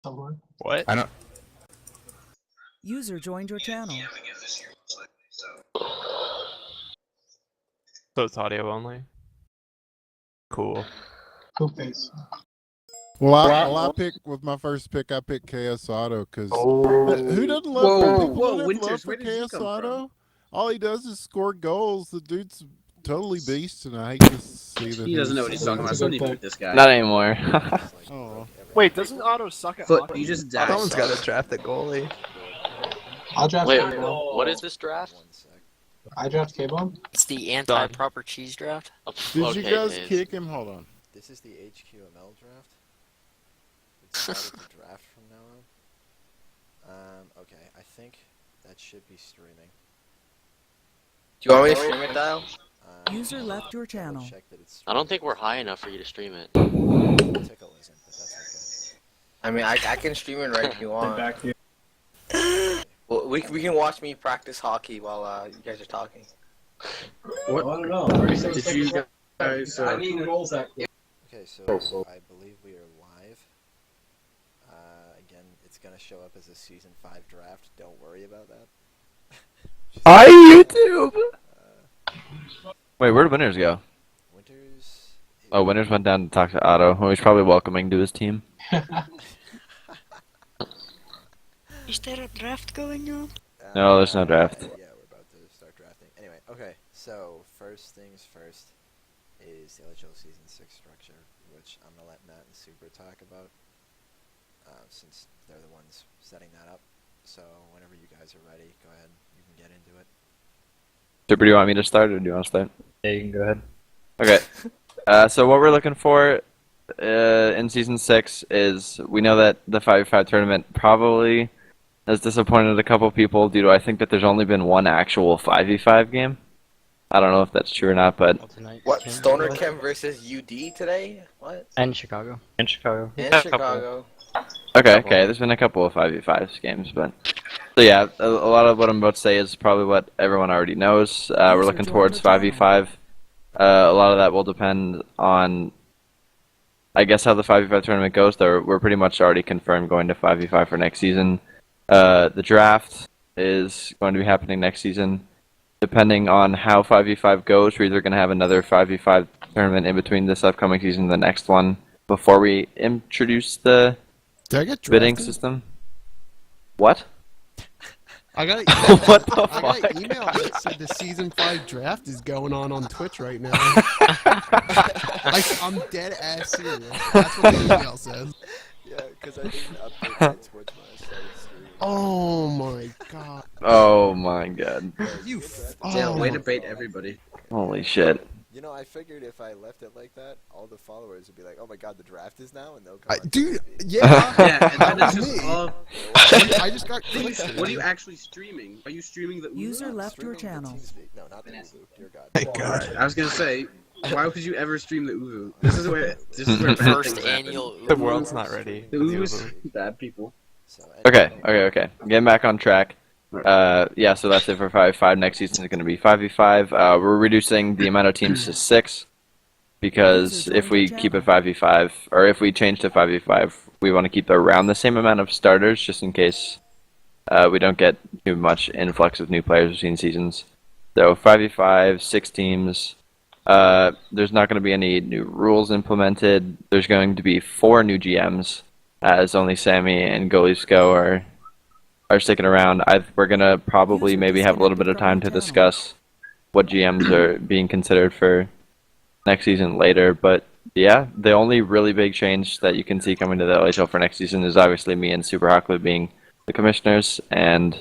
What? I don't. User joined your channel. So it's audio only? Cool. Well, I pick with my first pick. I picked KS Auto because who doesn't love? Whoa, People whoa, don't have Winters, love for where did you KS come Auto. All he does is score goals. The dude's totally beast, and I hate to see that He doesn't know what he's talking about. Somebody mute this guy. Not anymore. Oh, Wait, doesn't Otto suck at Foot, hockey? you just died. Someone's got to draft a goalie. I'll draft Wait, K-Bone. what is this draft? I draft K-Bone. It's the anti-proper cheese draft? did you guys kick him? Hold on. This is the HQML draft. It's started the draft from now on. Okay, I think that should be streaming. Do you want me to stream it, Dial? User left your channel. Check that it's I don't think we're high enough for you to stream it. Tickle isn't, but that's I mean, I can stream it right if you want. Back here. Well, we can watch me practice hockey while you guys are talking. What? I don't know. 36 Did you seconds guys? left. I need goals that quick. okay. So I believe we are live. Again, it's gonna show up as a season 5 draft. Don't worry about that. Hi, YouTube! Wait, where'd Winners go? Winters. Oh, Winners went down to talk to Otto, who he's probably welcoming to his team. Is there a draft going on? No, there's no draft. Yeah, we're about to start drafting. Anyway, okay. So first things first is the LHL season 6 structure, which I'm gonna let Matt and Super talk about, since they're the ones setting that up. So whenever you guys are ready, go ahead. You can get into it. Super, do you want me to start, or do you want to start? Yeah, you can go ahead. Okay. So what we're looking for in Season 6 is, we know that the 5v5 tournament probably has disappointed a couple people due to, I think, that there's only been one actual 5v5 game. I don't know if that's true or not, but... What, Stoner Chem versus UD today? What? And Chicago. In Chicago. In Chicago. Okay, there's been a couple of 5v5 games, but... So yeah, a lot of what I'm about to say is probably what everyone already knows. We're looking towards 5v5. A lot of that will depend on, I guess, how the 5v5 tournament goes. Though we're pretty much already confirmed going to 5v5 for next season. The draft is going to be happening next season. Depending on how 5v5 goes, we're either going to have another 5v5 tournament in between this upcoming season and the next one before we introduce the bidding system. What? I got what the fuck? I got an email that said the season 5 draft is going on Twitch right now. I'm dead ass serious. That's what the email says. Yeah, because I didn't update my Twitch when I started streaming. Oh my god. Oh my god. You Yeah, way to bait everybody. Holy shit. You know, I figured if I left it like that, all the followers would be like, "Oh my god, the draft is now," and they'll come. Dude, Yeah, and that That is was just me. all. I just got What are you actually streaming? Are you streaming the Uvu? User left your channel. No, not the Uvu. Dear God. Thank God. I was gonna say, why would you ever stream the Uvu? This is where bad First things annual happen. The world's not ready. The for the Uvu's Uvu. bad people. So, Okay. Getting back on track. Yeah, so that's it for 5v5. Next season is going to be 5v5. We're reducing the amount of teams to 6 because if we keep it 5v5, or if we change to 5v5, we want to keep around the same amount of starters just in case we don't get too much influx of new players between seasons. So 5v5, 6 teams. There's not going to be any new rules implemented. There's going to be 4 new GMs, as only Sammy and Golisco are sticking around. We're going to probably maybe have a little bit of time to discuss what GMs are being considered for next season later. But yeah, the only really big change that you can see coming to the LHL for next season is obviously me and Super Hawkley being the commissioners and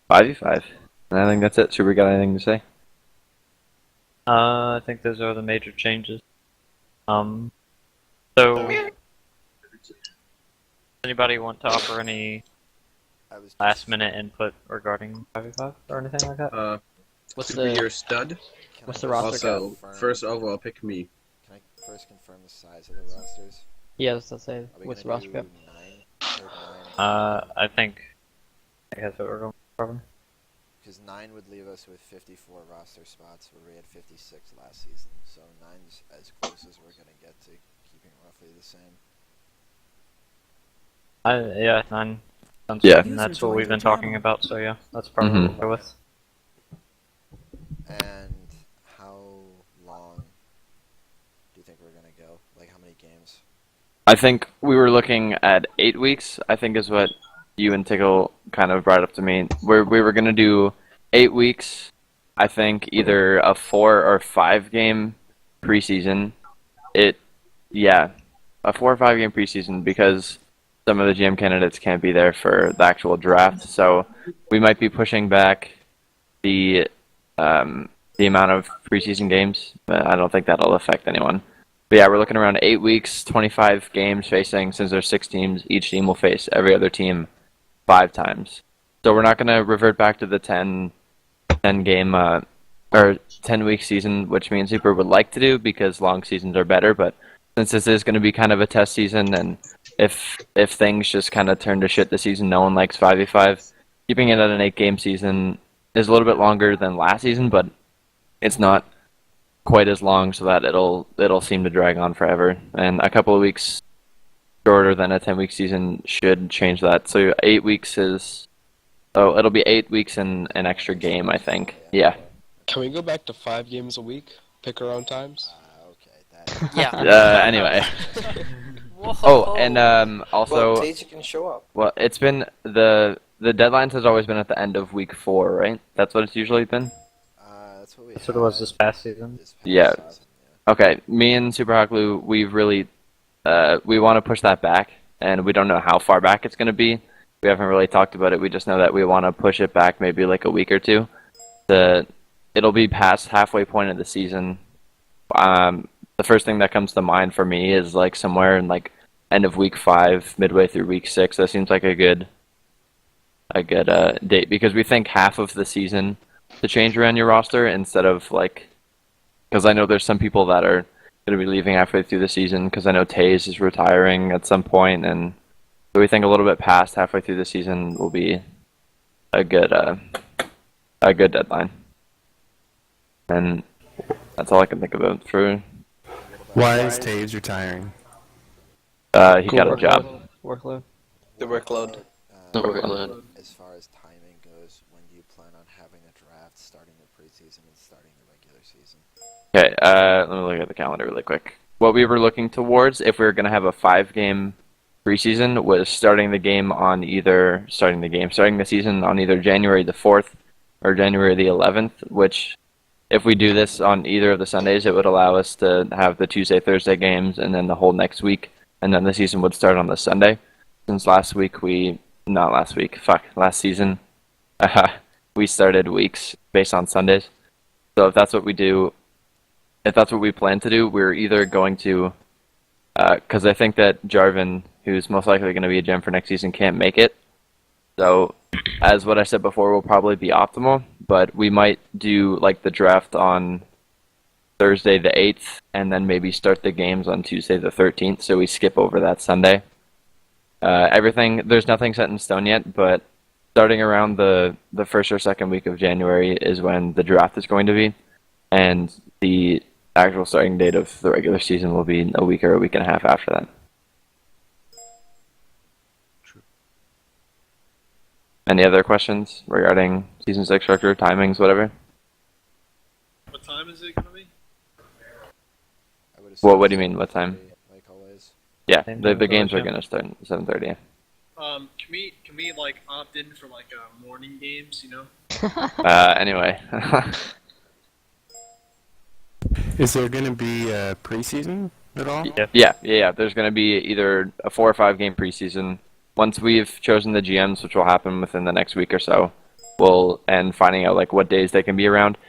5v5. And I think that's it. Super, got anything to say? I think those are the major changes. So, anybody want to offer any last minute input regarding 5v5 or anything like that? What's your stud? What's the roster Also, count? first overall, pick me. Can I first confirm the size of the rosters? Yes, let's say. Are we What's the gonna roster do cap? 9? I think that's what we're going for. Because 9 would leave us with 54 roster spots, where we had 56 last season. So 9's as close as we're going to get to keeping roughly the same. Yeah, 9. Sounds Yeah. good, and that's what we've been talking about, so yeah, that's probably what we'll go with. And how long do you think we're gonna go? Like, how many games? I think we were looking at 8 weeks, I think is what you and Tickle kind of brought up to me. We were going to do 8 weeks, I think either a 4 or 5 game preseason. A 4 or 5 game preseason because some of the GM candidates can't be there for the actual draft. So we might be pushing back the amount of preseason games, but I don't think that'll affect anyone. But yeah, we're looking around 8 weeks, 25 games facing, since there's 6 teams, each team will face every other team 5 times. So we're not going to revert back to the 10 game or 10-week season, which me and Super would like to do because long seasons are better. But since this is going to be kind of a test season, and if things just kind of turn to shit this season, no one likes 5v5, keeping it at an 8-game season is a little bit longer than last season, but it's not quite as long, so that it'll seem to drag on forever. And a couple of weeks shorter than a 10-week season should change that. So 8 weeks is... Oh, it'll be 8 weeks and an extra game, I think. Yeah. Can we go back to 5 games a week? Pick our own times? Okay. Yeah. Anyway. Oh, and also... Well, days you can show up. Well, it's been... The deadlines has always been at the end of week 4, right? That's what it's usually been? That's what we That's what it was this past season. Yeah. Okay, me and Super Haklu, we've really... we want to push that back, and we don't know how far back it's going to be. We haven't really talked about it. We just know that we want to push it back maybe like a week or two. It'll be past halfway point of the season. The first thing that comes to mind for me is like somewhere in like end of week 5, midway through week 6. That seems like a good date, because we think half of the season to change around your roster instead of like, because I know there's some people that are going to be leaving halfway through the season, because I know Taze is retiring at some point, and so we think a little bit past halfway through the season will be a good deadline. And that's all I can think about for... Why is Taze retiring? He got a job. Workload. The workload. As far as timing goes, when do you plan on having a draft, starting the preseason and starting the regular season? Okay, let me look at the calendar really quick. What we were looking towards, if we were going to have a 5-game preseason, was starting the season on either January the 4th or January the 11th, which, if we do this on either of the Sundays, it would allow us to have the Tuesday, Thursday games and then the whole next week, and then the season would start on the Sunday. Since last season, we started weeks based on Sundays. So if that's what we do, if that's what we plan to do, we're either going to, because I think that Jarvan, who's most likely going to be a gem for next season, can't make it. So, as what I said before, will probably be optimal, but we might do like the draft on Thursday the 8th, and then maybe start the games on Tuesday the 13th, so we skip over that Sunday. There's nothing set in stone yet, but starting around the first or second week of January is when the draft is going to be, and the actual starting date of the regular season will be a week or a week and a half after that. Any other questions regarding Season 6 structure, timings, whatever? What time is it going to be? Well, what do you mean, what time? Like always. Yeah, the games are going to start at 7:30. Can we like opt in for like morning games, you know? Anyway. Is there going to be a preseason at all? Yeah. There's going to be either a 4 or 5 game preseason. Once we've chosen the GMs, which will happen within the next week or so, and finding out like what days they can be around,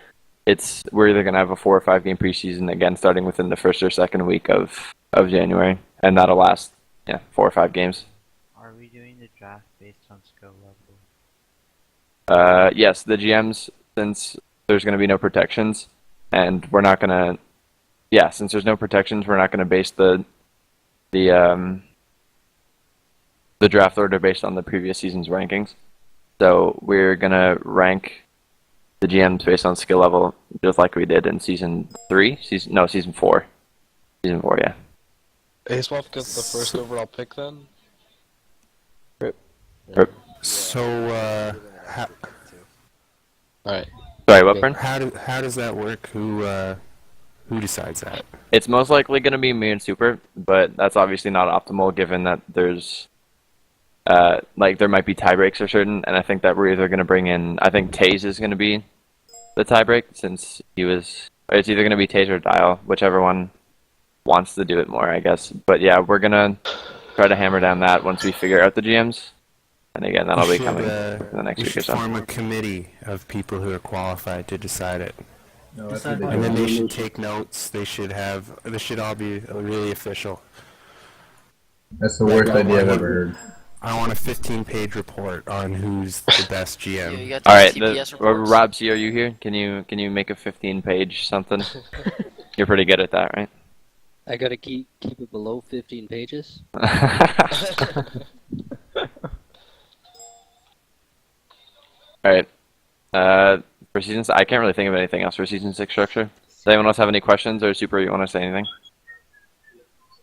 we're either going to have a 4 or 5 game preseason, again starting within the first or second week of January, and that'll last 4 or 5 games. Are we doing the draft based on skill level? Yes, the GMs, since there's going to be no protections, and we're not going to, since there's no protections, we're not going to base the draft order based on the previous season's rankings. So we're going to rank the GMs based on skill level, just like we did in season 4. Season 4, yeah. Aswolf gets the first overall pick then? So, Alright. Sorry, what, Brent? How does that work? Who decides that? It's most likely going to be me and Super, but that's obviously not optimal given that there's like there might be tie breaks or certain, and I think that we're either going to bring in. I think Taze is going to be the tie break since he was. It's either going to be Taze or Dial, whichever one wants to do it more, I guess. But yeah, we're gonna try to hammer down that once we figure out the GMs. And again, that'll be coming in the next week or so. Form a committee of people who are qualified to decide it. No, that's what they And then do. they should take notes. They should all be really official. That's the worst idea I've ever heard. I want a 15-page report on who's the best GM. All right, Rob C, are you here? Can you make a 15-page something? You're pretty good at that, right? I gotta keep it below 15 pages. Alright. For season, I can't really think of anything else for season 6 structure. Does anyone else have any questions, or Super, you want to say anything?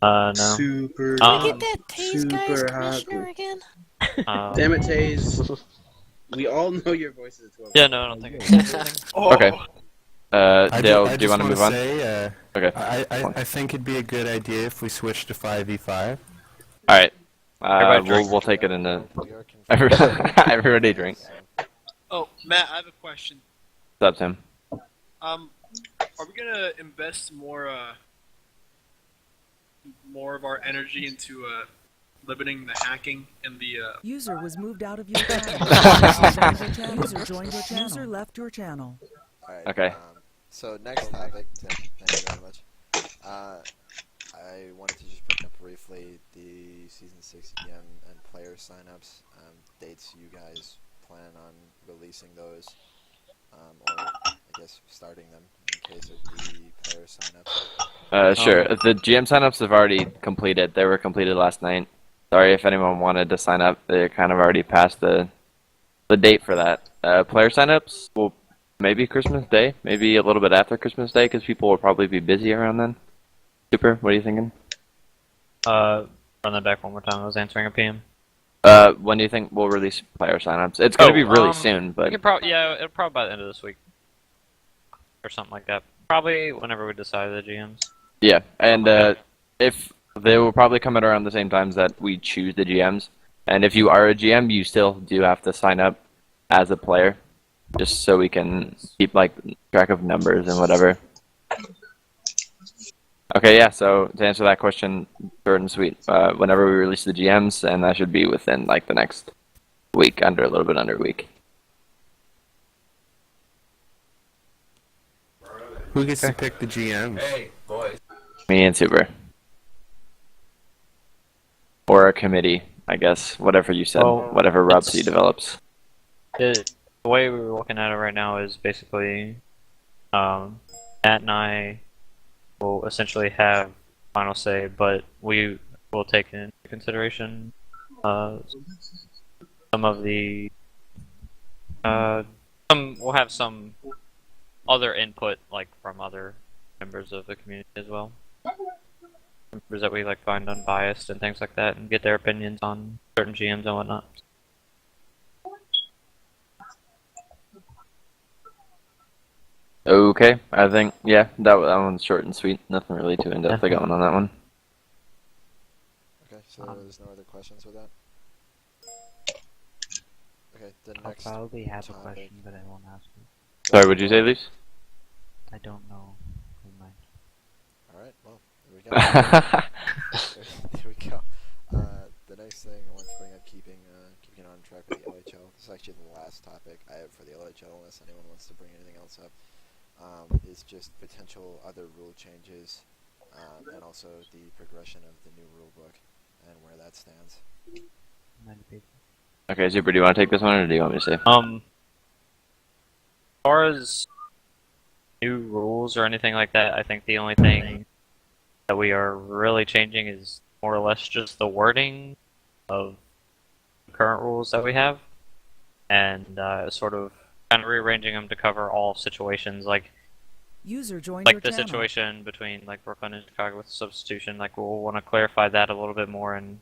No. Super. Can we get that Taze guy as super commissioner happy. again? Damn it, Taze. We all know your voice is 12. Yeah, no, I don't think. Okay. Dale, do you want to move on? Say, okay. I think it'd be a good idea if we switched to 5v5. Alright. Everybody drink. We'll take it in the... Everybody drink. Oh, Matt, I have a question. What's up, Tim? Are we gonna invest more of our energy into limiting the hacking and the User was moved out of your channel. User joined your channel. User left your channel. Alright, Okay. So next topic, Tim, thank you very much. I wanted to just bring up briefly the Season 6 EM and player signups, dates you guys plan on releasing those, or I guess starting them in case of the player signups. Sure. The GM signups have already completed. They were completed last night. Sorry if anyone wanted to sign up. They kind of already passed the date for that. Player signups will maybe Christmas Day, maybe a little bit after Christmas Day, because people will probably be busy around then. Super, what are you thinking? Run that back one more time. I was answering a PM. When do you think we'll release player signups? It's gonna be really soon, but we could it'll probably by the end of this week or something like that. Probably whenever we decide the GMs. yeah, and if they will probably come at around the same times that we choose the GMs, and if you are a GM, you still do have to sign up as a player, just so we can keep like track of numbers and whatever. Okay, yeah, so to answer that question, short and sweet, whenever we release the GMs, and that should be within like the next week, a little bit under a week. Who gets to pick the GMs? Hey, boys. Me and Super. Or a committee, I guess, whatever you said, Well, whatever Rob C develops. The way we were looking at it right now is basically Matt and I will essentially have final say, but we will take into consideration some of the we'll have some other input like from other members of the community as well. Members that we like find unbiased and things like that, and get their opinions on certain GMs and whatnot. Okay, I think, yeah, that one's short and sweet. Nothing really too in-depth going on that one. Okay, so there's no other questions with that? Okay, the I'll next probably have a topic. question, but I won't ask it. Sorry, what'd you say, Leafs? I don't know. Never mind. Alright, well, there we go. There we go. The next thing I want to bring up, keeping on track with the LHL. This is actually the last topic I have for the LHL, unless anyone wants to bring anything else up. Is just potential other rule changes, and also the progression of the new rule book and where that stands. Okay, Super, do you want to take this one, or do you want me to say? As far as new rules or anything like that, I think the only thing that we are really changing is more or less just the wording of the current rules that we have, and sort of kind of rearranging them to cover all situations, like User joined like your the channel. situation between like Brooklyn and Chicago with the substitution. Like we'll want to clarify that a little bit more, and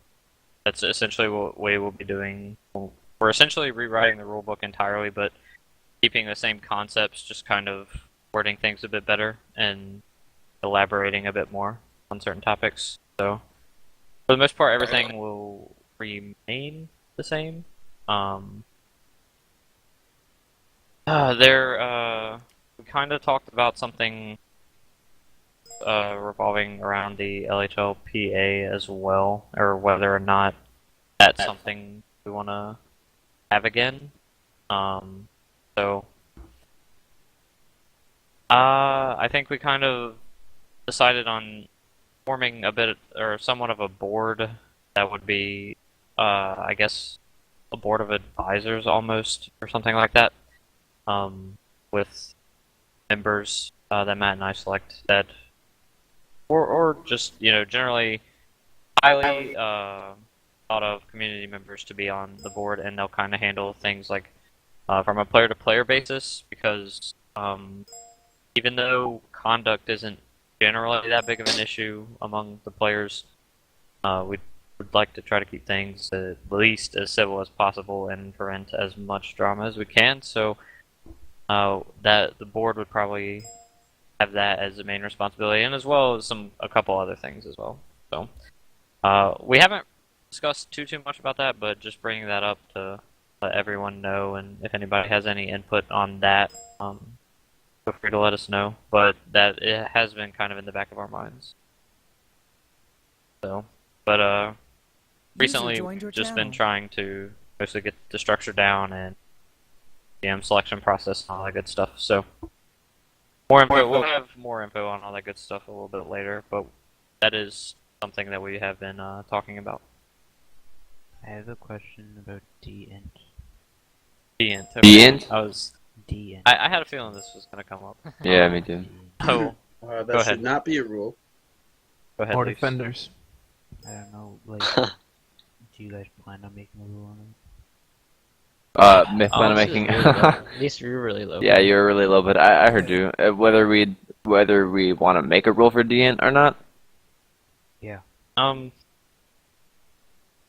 that's essentially what we will be doing. We'll we're essentially rewriting the rulebook entirely, but keeping the same concepts, just kind of wording things a bit better and elaborating a bit more on certain topics. So, for the most part, everything will remain the same. We kind of talked about something revolving around the LHLPA as well, or whether or not that's something we want to have again. I think we kind of decided on forming a bit or somewhat of a board that would be, I guess, a board of advisors almost, or something like that, with members that Matt and I select that, or just, you know, generally highly thought of community members to be on the board, and they'll kind of handle things like from a player-to-player basis, because even though conduct isn't generally that big of an issue among the players, we would like to try to keep things at least as civil as possible and prevent as much drama as we can. So that the board would probably have that as the main responsibility, and as well as a couple other things as well. So we haven't discussed too much about that, but just bringing that up to let everyone know, and if anybody has any input on that, feel free to let us know. But that it has been kind of in the back of our minds. So, but recently we've just been trying to mostly get the structure down and GM selection process and all that good stuff. So more info, we'll have more info on all that good stuff a little bit later, but that is something that we have been talking about. I have a question about D-Int. D-Int. D-Int? D-Int. I had a feeling this was going to come up. Yeah, me too. Oh, that go should ahead. not be a rule. Go ahead, More Leafs. defenders. I don't know, like, do you guys plan on making a rule on it? Myth plan on making. At least you're really low. Yeah, you were really low, but I heard you. Whether we want to make a rule for DN or not. Yeah.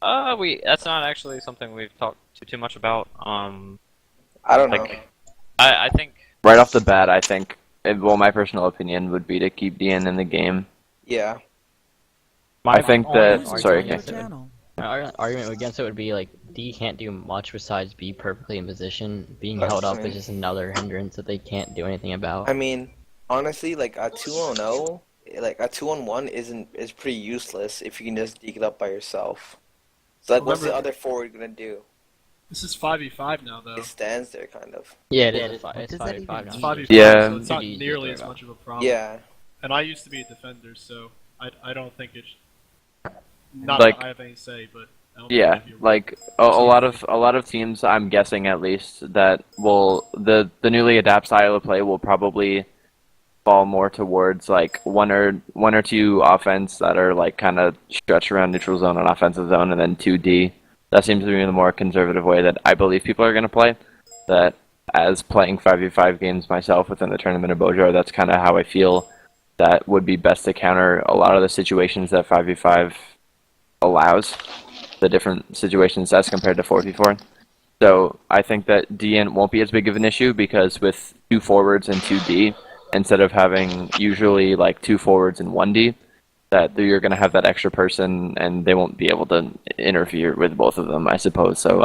That's not actually something we've talked too much about. I don't know. I think Right off the bat, I think. Well, my personal opinion would be to keep DN in the game. Yeah. I think that. Sorry. Argument against it would be like D can't do much besides be perfectly in position. Being held up is just another hindrance that they can't do anything about. I mean, honestly, like a 2-0, like a 2-on-1 is pretty useless if you can just dig it up by yourself. So like, what's the other forward gonna do? This is 5v5 now, though. It stands there, kind of. Yeah, it is. It's 5v5 now. It's 5v5, Yeah. so it's not nearly as much of a problem. Yeah. And I used to be a defender, so I don't think it's not Like, that I have any say, but I don't yeah, think it'd be like a lot of teams, I'm guessing at least, that will the newly adapt style of play will probably fall more towards like one or two offense that are like kind of stretched around neutral zone and offensive zone, and then 2D. That seems to be the more conservative way that I believe people are going to play. That as playing 5v5 games myself within the tournament of Bojar, that's kind of how I feel that would be best to counter a lot of the situations that 5v5 allows, the different situations as compared to 4v4. So I think that DN won't be as big of an issue, because with 2 forwards and 2D, instead of having usually like 2 forwards and 1D, that you're going to have that extra person and they won't be able to interfere with both of them, I suppose. So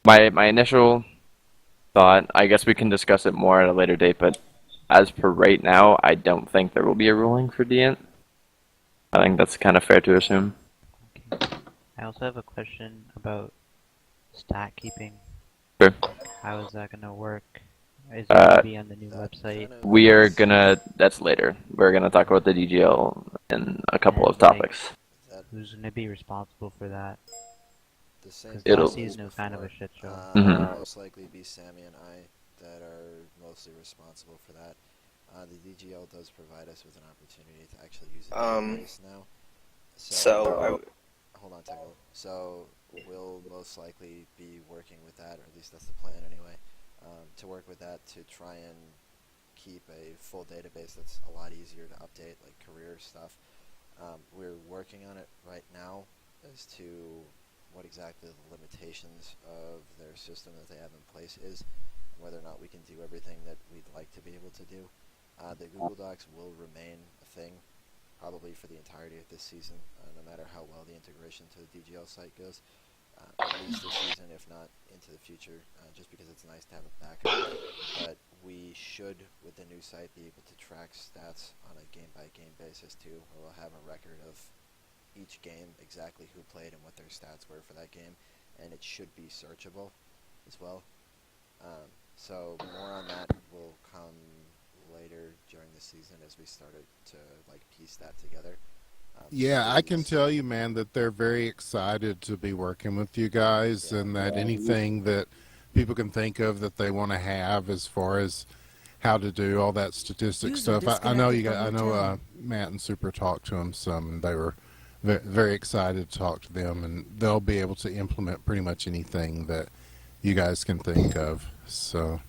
my initial thought, I guess we can discuss it more at a later date, but as per right now, I don't think there will be a ruling for DN. I think that's kind of fair to assume. I also have a question about stat keeping. Sure. How is that gonna work? Is it gonna be on the new website? We are gonna. That's later. We're gonna talk about the DGL and a couple of topics. Who's gonna be responsible for that? The same. It'll- Last season it was kind of a shit show. Mhm. Most likely be Sammy and I that are mostly responsible for that. The DGL does provide us with an opportunity to actually use the database now. Hold on, Tickle. So we'll most likely be working with that, or at least that's the plan anyway, to work with that to try and keep a full database that's a lot easier to update, like career stuff. We're working on it right now as to what exactly the limitations of their system that they have in place is, and whether or not we can do everything that we'd like to be able to do. The Google Docs will remain a thing probably for the entirety of this season, no matter how well the integration to the DGL site goes. At least this season, if not into the future, just because it's nice to have a backup. But we should, with the new site, be able to track stats on a game-by-game basis too, where we'll have a record of each game, exactly who played and what their stats were for that game, and it should be searchable as well. So more on that will come later during the season as we started to piece that together. Yeah, I can tell you, man, that they're very excited to be working with you guys, and that anything that people can think of that they want to have as far as how to do all that statistic stuff. I know you got. I know Matt and Super talked to them some, and they were very excited to talk to them, and they'll be able to implement pretty much anything that you guys can think of. So.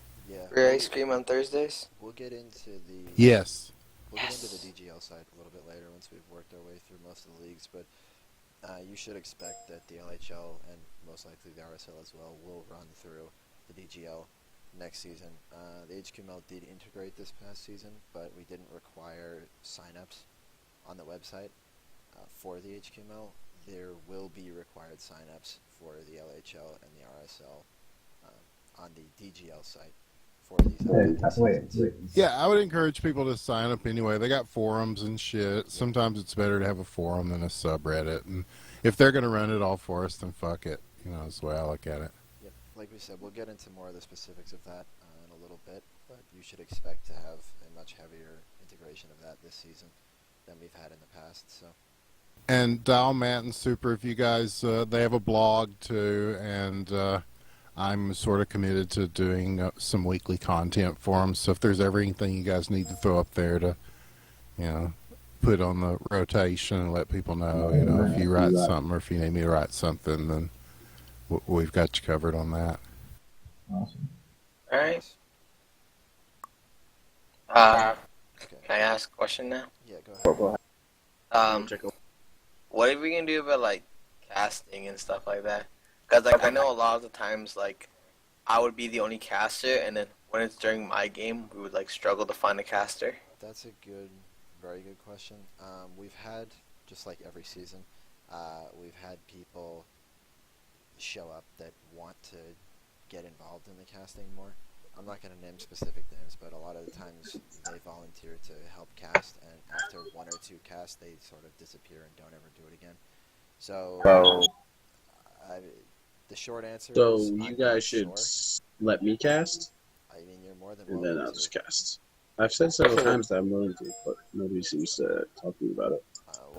Free ice cream on Thursdays? We'll get into the... Yes. We'll get into the DGL side a little bit later once we've worked our way through most of the leagues, but you should expect that the LHL and most likely the RSL as well will run through the DGL next season. The HQML did integrate this past season, but we didn't require signups on the website for the HQML. There will be required signups for the LHL and the RSL on the DGL site. Yeah, I would encourage people to sign up anyway. They got forums and shit. Sometimes it's better to have a forum than a subreddit. And if they're going to run it all for us, then fuck it. That's the way I look at it. Yep. Like we said, we'll get into more of the specifics of that in a little bit. But you should expect to have a much heavier integration of that this season than we've had in the past. So. And Dial, Matt, and Super, if you guys, they have a blog too, and I'm sort of committed to doing some weekly content for them. So if there's ever anything you guys need to throw up there to, put on the rotation and let people know, if you write something or if you need me to write something, then we've got you covered on that. Awesome. All right. Can I ask a question now? Yeah, go ahead. What are we gonna do about casting and stuff like that? Because I know a lot of the times I would be the only caster, and then when it's during my game, we would struggle to find a caster. That's a very good question. We've had, just like every season, we've had people show up that want to get involved in the casting more. I'm not going to name specific names, but a lot of the times they volunteer to help cast, and after one or two casts, they sort of disappear and don't ever do it again. So, the short answer is you guys should let me cast. I mean, you're more than welcome. welcome. And then I'll just cast. I've said several times that I'm willing to, but nobody seems to talk to me about it.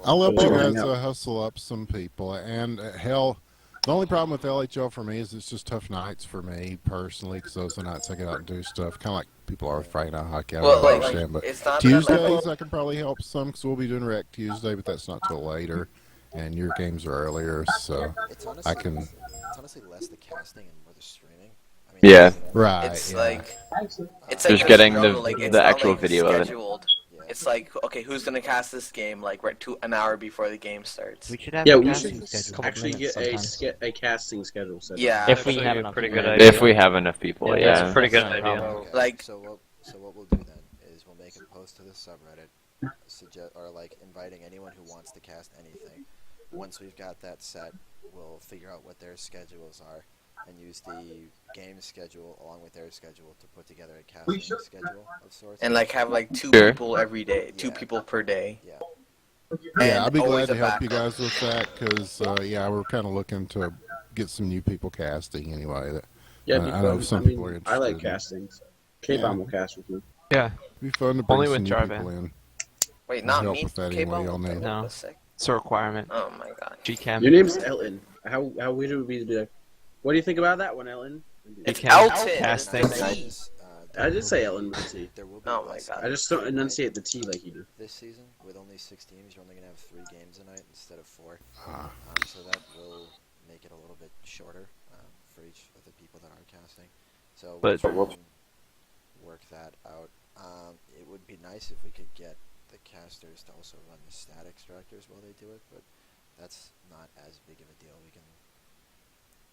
I'll help you guys hustle up some people. And hell, the only problem with LHL for me is it's just tough nights for me personally, because those are the nights I get out and do stuff. Kind of like people are with Friday Night Hockey. I don't understand, but Tuesdays I can probably help some because we'll be doing Rec Tuesday, but that's not till later, and your games are earlier, so I can. It's honestly less the casting and more the streaming. I mean, Yeah. Right. It's it's just getting the actual video of it. It's okay, who's gonna cast this game right an hour before the game starts? We should have we should actually get a casting schedule set. Yeah, if we have enough pretty good idea. If we have enough people, yeah. That's a pretty good idea. Okay. So what we'll do then is we'll make a post to the subreddit, inviting anyone who wants to cast anything. Once we've got that set, we'll figure out what their schedules are and use the game schedule along with their schedule to put together a casting schedule of sorts. And have two people every day, two people per day. Yeah. Yeah, I'd be glad to help you guys with that because, we're kind of looking to get some new people casting anyway. Yeah, I know some people are interested. I like casting. So K-Bomb will cast with me. Yeah. It'd be fun to bring Only some with new Jarvan. people in. Wait, not help me? with that anyway, y'all need. No. It's a requirement. Oh my god. GChem. Your name's Elton. How weird it would be to be like, what do you think about that one, Ellen? It's GChem Elton. casting. I did say Ellen with a T. Oh my god. I just don't enunciate the T like you do. This season, with only 6 teams, you're only going to have 3 games a night instead of 4. Ah. So that will make it a little bit shorter for each of the people that are casting. So we can work that out. It would be nice if we could get the casters to also run the stat extractors while they do it, but that's not as big of a deal. We can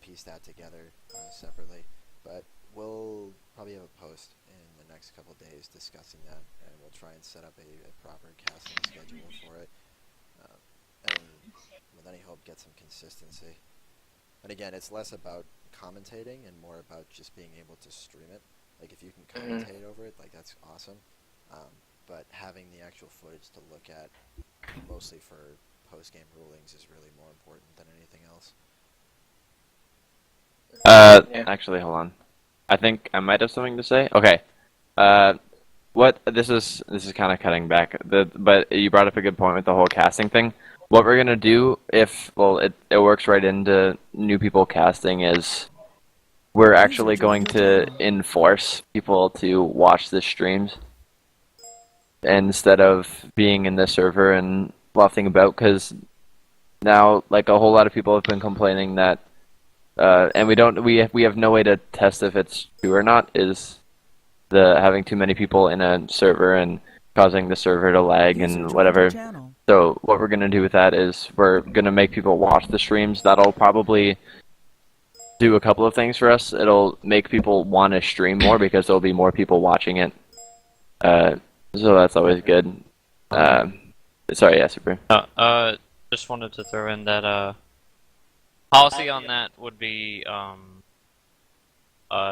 piece that together separately. But we'll probably have a post in the next couple of days discussing that, and we'll try and set up a proper casting schedule for it. And with any hope, get some consistency. And again, it's less about commentating and more about just being able to stream it. Like, if you can commentate over it, like, that's awesome. But having the actual footage to look at, mostly for post-game rulings, is really more important than anything else. Actually, hold on. I think I might have something to say. Okay. What this is kind of cutting back. But you brought up a good point with the whole casting thing. What we're gonna do, if it works right into new people casting, is we're actually going to enforce people to watch the streams instead of being in the server and bluffing about. Because now, like, a whole lot of people have been complaining that, and we have no way to test if it's true or not. Is the having too many people in a server and causing the server to lag and whatever. So what we're gonna do with that is we're gonna make people watch the streams. That'll probably do a couple of things for us. It'll make people want to stream more because there'll be more people watching it. So that's always good. Sorry, yeah, Super. Just wanted to throw in that policy on that would be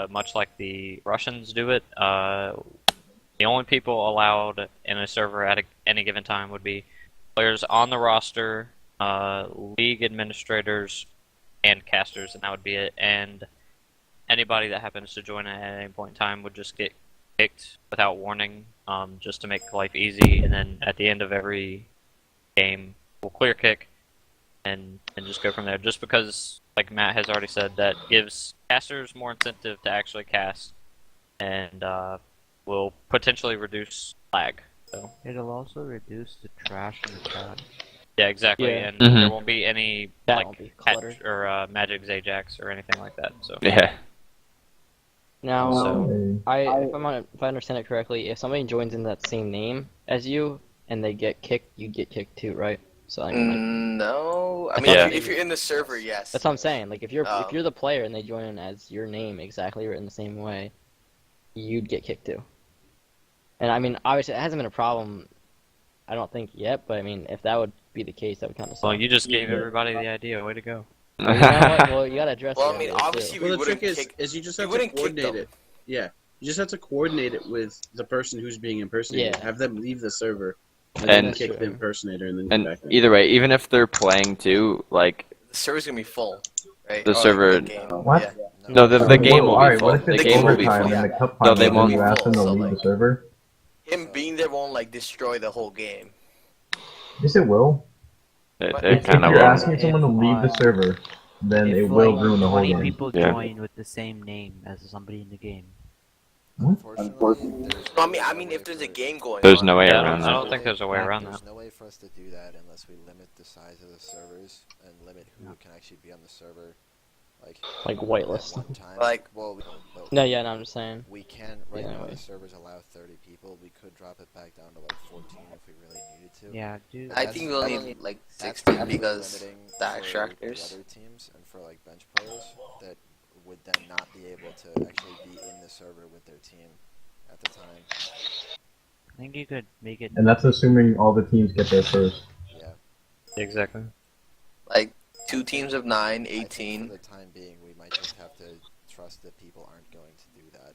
much like the Russians do it. The only people allowed in a server at any given time would be players on the roster, league administrators, and casters, and that would be it. And anybody that happens to join at any point in time would just get kicked without warning, just to make life easy. And then at the end of every game, we'll clear kick and just go from there. Just because, like Matt has already said, that gives casters more incentive to actually cast, and will potentially reduce lag. So it'll also reduce the trash in the chat. Yeah, exactly, Yeah. and there won't be any That won't be cluttered. or Magic Zajax or anything like that. So Yeah. Now, So- if I understand it correctly, if somebody joins in that same name as you and they get kicked, you get kicked too, right? So I mean, No, I That's mean what if you're in the server, yes. that's what I'm saying. Like, if you're Oh. the player and they join in as your name exactly written the same way, you'd get kicked too. And I mean, obviously, it hasn't been a problem, I don't think yet. But I mean, if that would be the case, that would kind of suck. well, you just gave everybody the idea. Way to go. Well, you know what? Well, you gotta address Well, it. I mean, too. obviously we Well, the wouldn't trick kick. is you just we have to wouldn't kick coordinate them. it. Yeah, you just have to coordinate it with the person who's being impersonated. Yeah. Have them leave the server and, And- then kick the impersonator and then come And back in. either way, even if they're playing too, like The server's gonna be full, right? the Or, like, server. game. What? Yeah. No, the game will Alright, be full. what if The it's game will be overtime full. and the cup No, final they and won't. you ask them to So, leave like- the server? Him being there won't like destroy the whole game. Yes, it will. It If kind of you're will. asking someone to leave the server, then it will ruin the whole 20 game. people Yeah. join with the same name as somebody in the game. Unfortunately, No, I mean, if there's a game going There's on. no way Yeah, around I that. don't think there's a way around There's that. no way for us to do that unless we limit the size of the servers and limit who can actually be on the server. Like whitelist. At one time. Like- well, No, yeah, no, I'm just saying. we can right Yeah, now. right. The servers allow 30 people. We could drop it back down to like 14 if we really needed to. Yeah, dude. I think we'll need like 60 because limiting the for extractors. the other teams and for like bench players that would then not be able to actually be in the server with their team at the time. I think you could make it. And that's assuming all the teams get there first. Yeah. Exactly. Like 2 teams of 9, I think 18. for the time being, we might just have to trust that people aren't going to do that.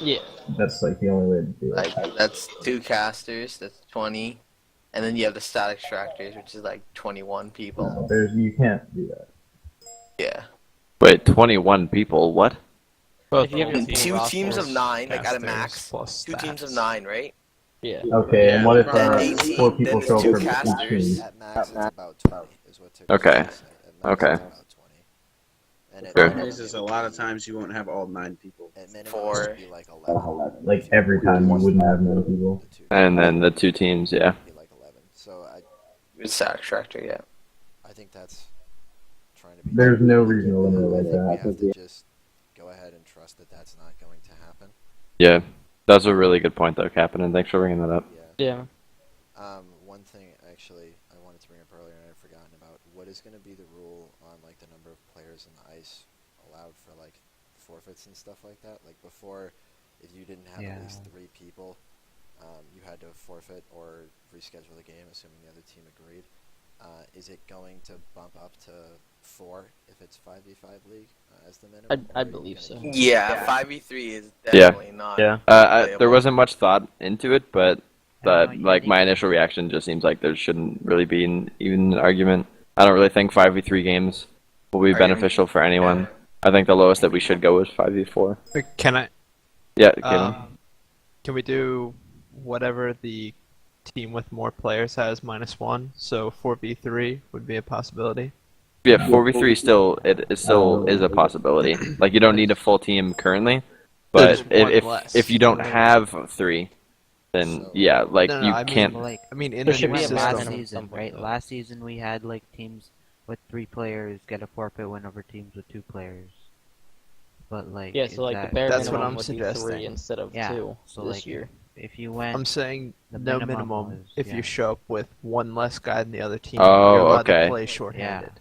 Yeah. That's like the only way to do it. Like that's 2 casters. That's 20, and then you have the stat extractors, which is like 21 people. No, you can't do that. Yeah. Wait, 21 people? What? If you have your And full 2 roster- teams of 9, like at a casters max. plus 2 teams of stats. 9, right? Yeah. Okay, and what if Then 18, 4 then people there's show up 2 for each casters. team? At max, it's about 20, is what Tickers Okay. say. At max, Okay. it's about 20. And at Sure. minimum, This is a lot of times you won't have all 9 people. At minimum, Four. it would be like 11. Like every time you wouldn't have many people. The two And then the 2 teams, yeah. would be like 11. So With stat extractor, yeah. I think that's trying to be. There's no reason to limit it like I think we that. have to just go ahead and trust that that's not going to happen. Yeah. That's a really good point, though, Captain, and thanks for bringing that up. Yeah. One thing actually I wanted to bring up earlier and I'd forgotten about. What is going to be the rule on like the number of players in the ice allowed for like forfeits and stuff like that. Like before, if you didn't have at least 3 people, you had to forfeit or reschedule the game, assuming the other team agreed. Is it going to bump up to 4 if it's 5v5 league as the minimum? I believe so. Yeah, 5v3 is definitely not. Yeah. There wasn't much thought into it, but like my initial reaction just seems like there shouldn't really be even an argument. I don't really think 5v3 games will be beneficial for anyone. I think the lowest that we should go is 5v4. Can I? Yeah, Kevin. Can we do whatever the team with more players has -1? So 4v3 would be a possibility. Yeah, 4v3 still is a possibility. Like you don't need a full team currently, but if you don't have 3, then yeah, like you can't. Like, I mean, in there the should new be a last system. season, right? Last season we had like teams with 3 players get a forfeit win over teams with 2 players. But like, yeah, so like the bare That's what minimum I'm would be suggesting. 3 instead of 2 so this like, year. If you went, I'm saying the no minimum minimum was- if you show up with 1 less guy than the other team. Oh, you're allowed okay. to play shorthanded.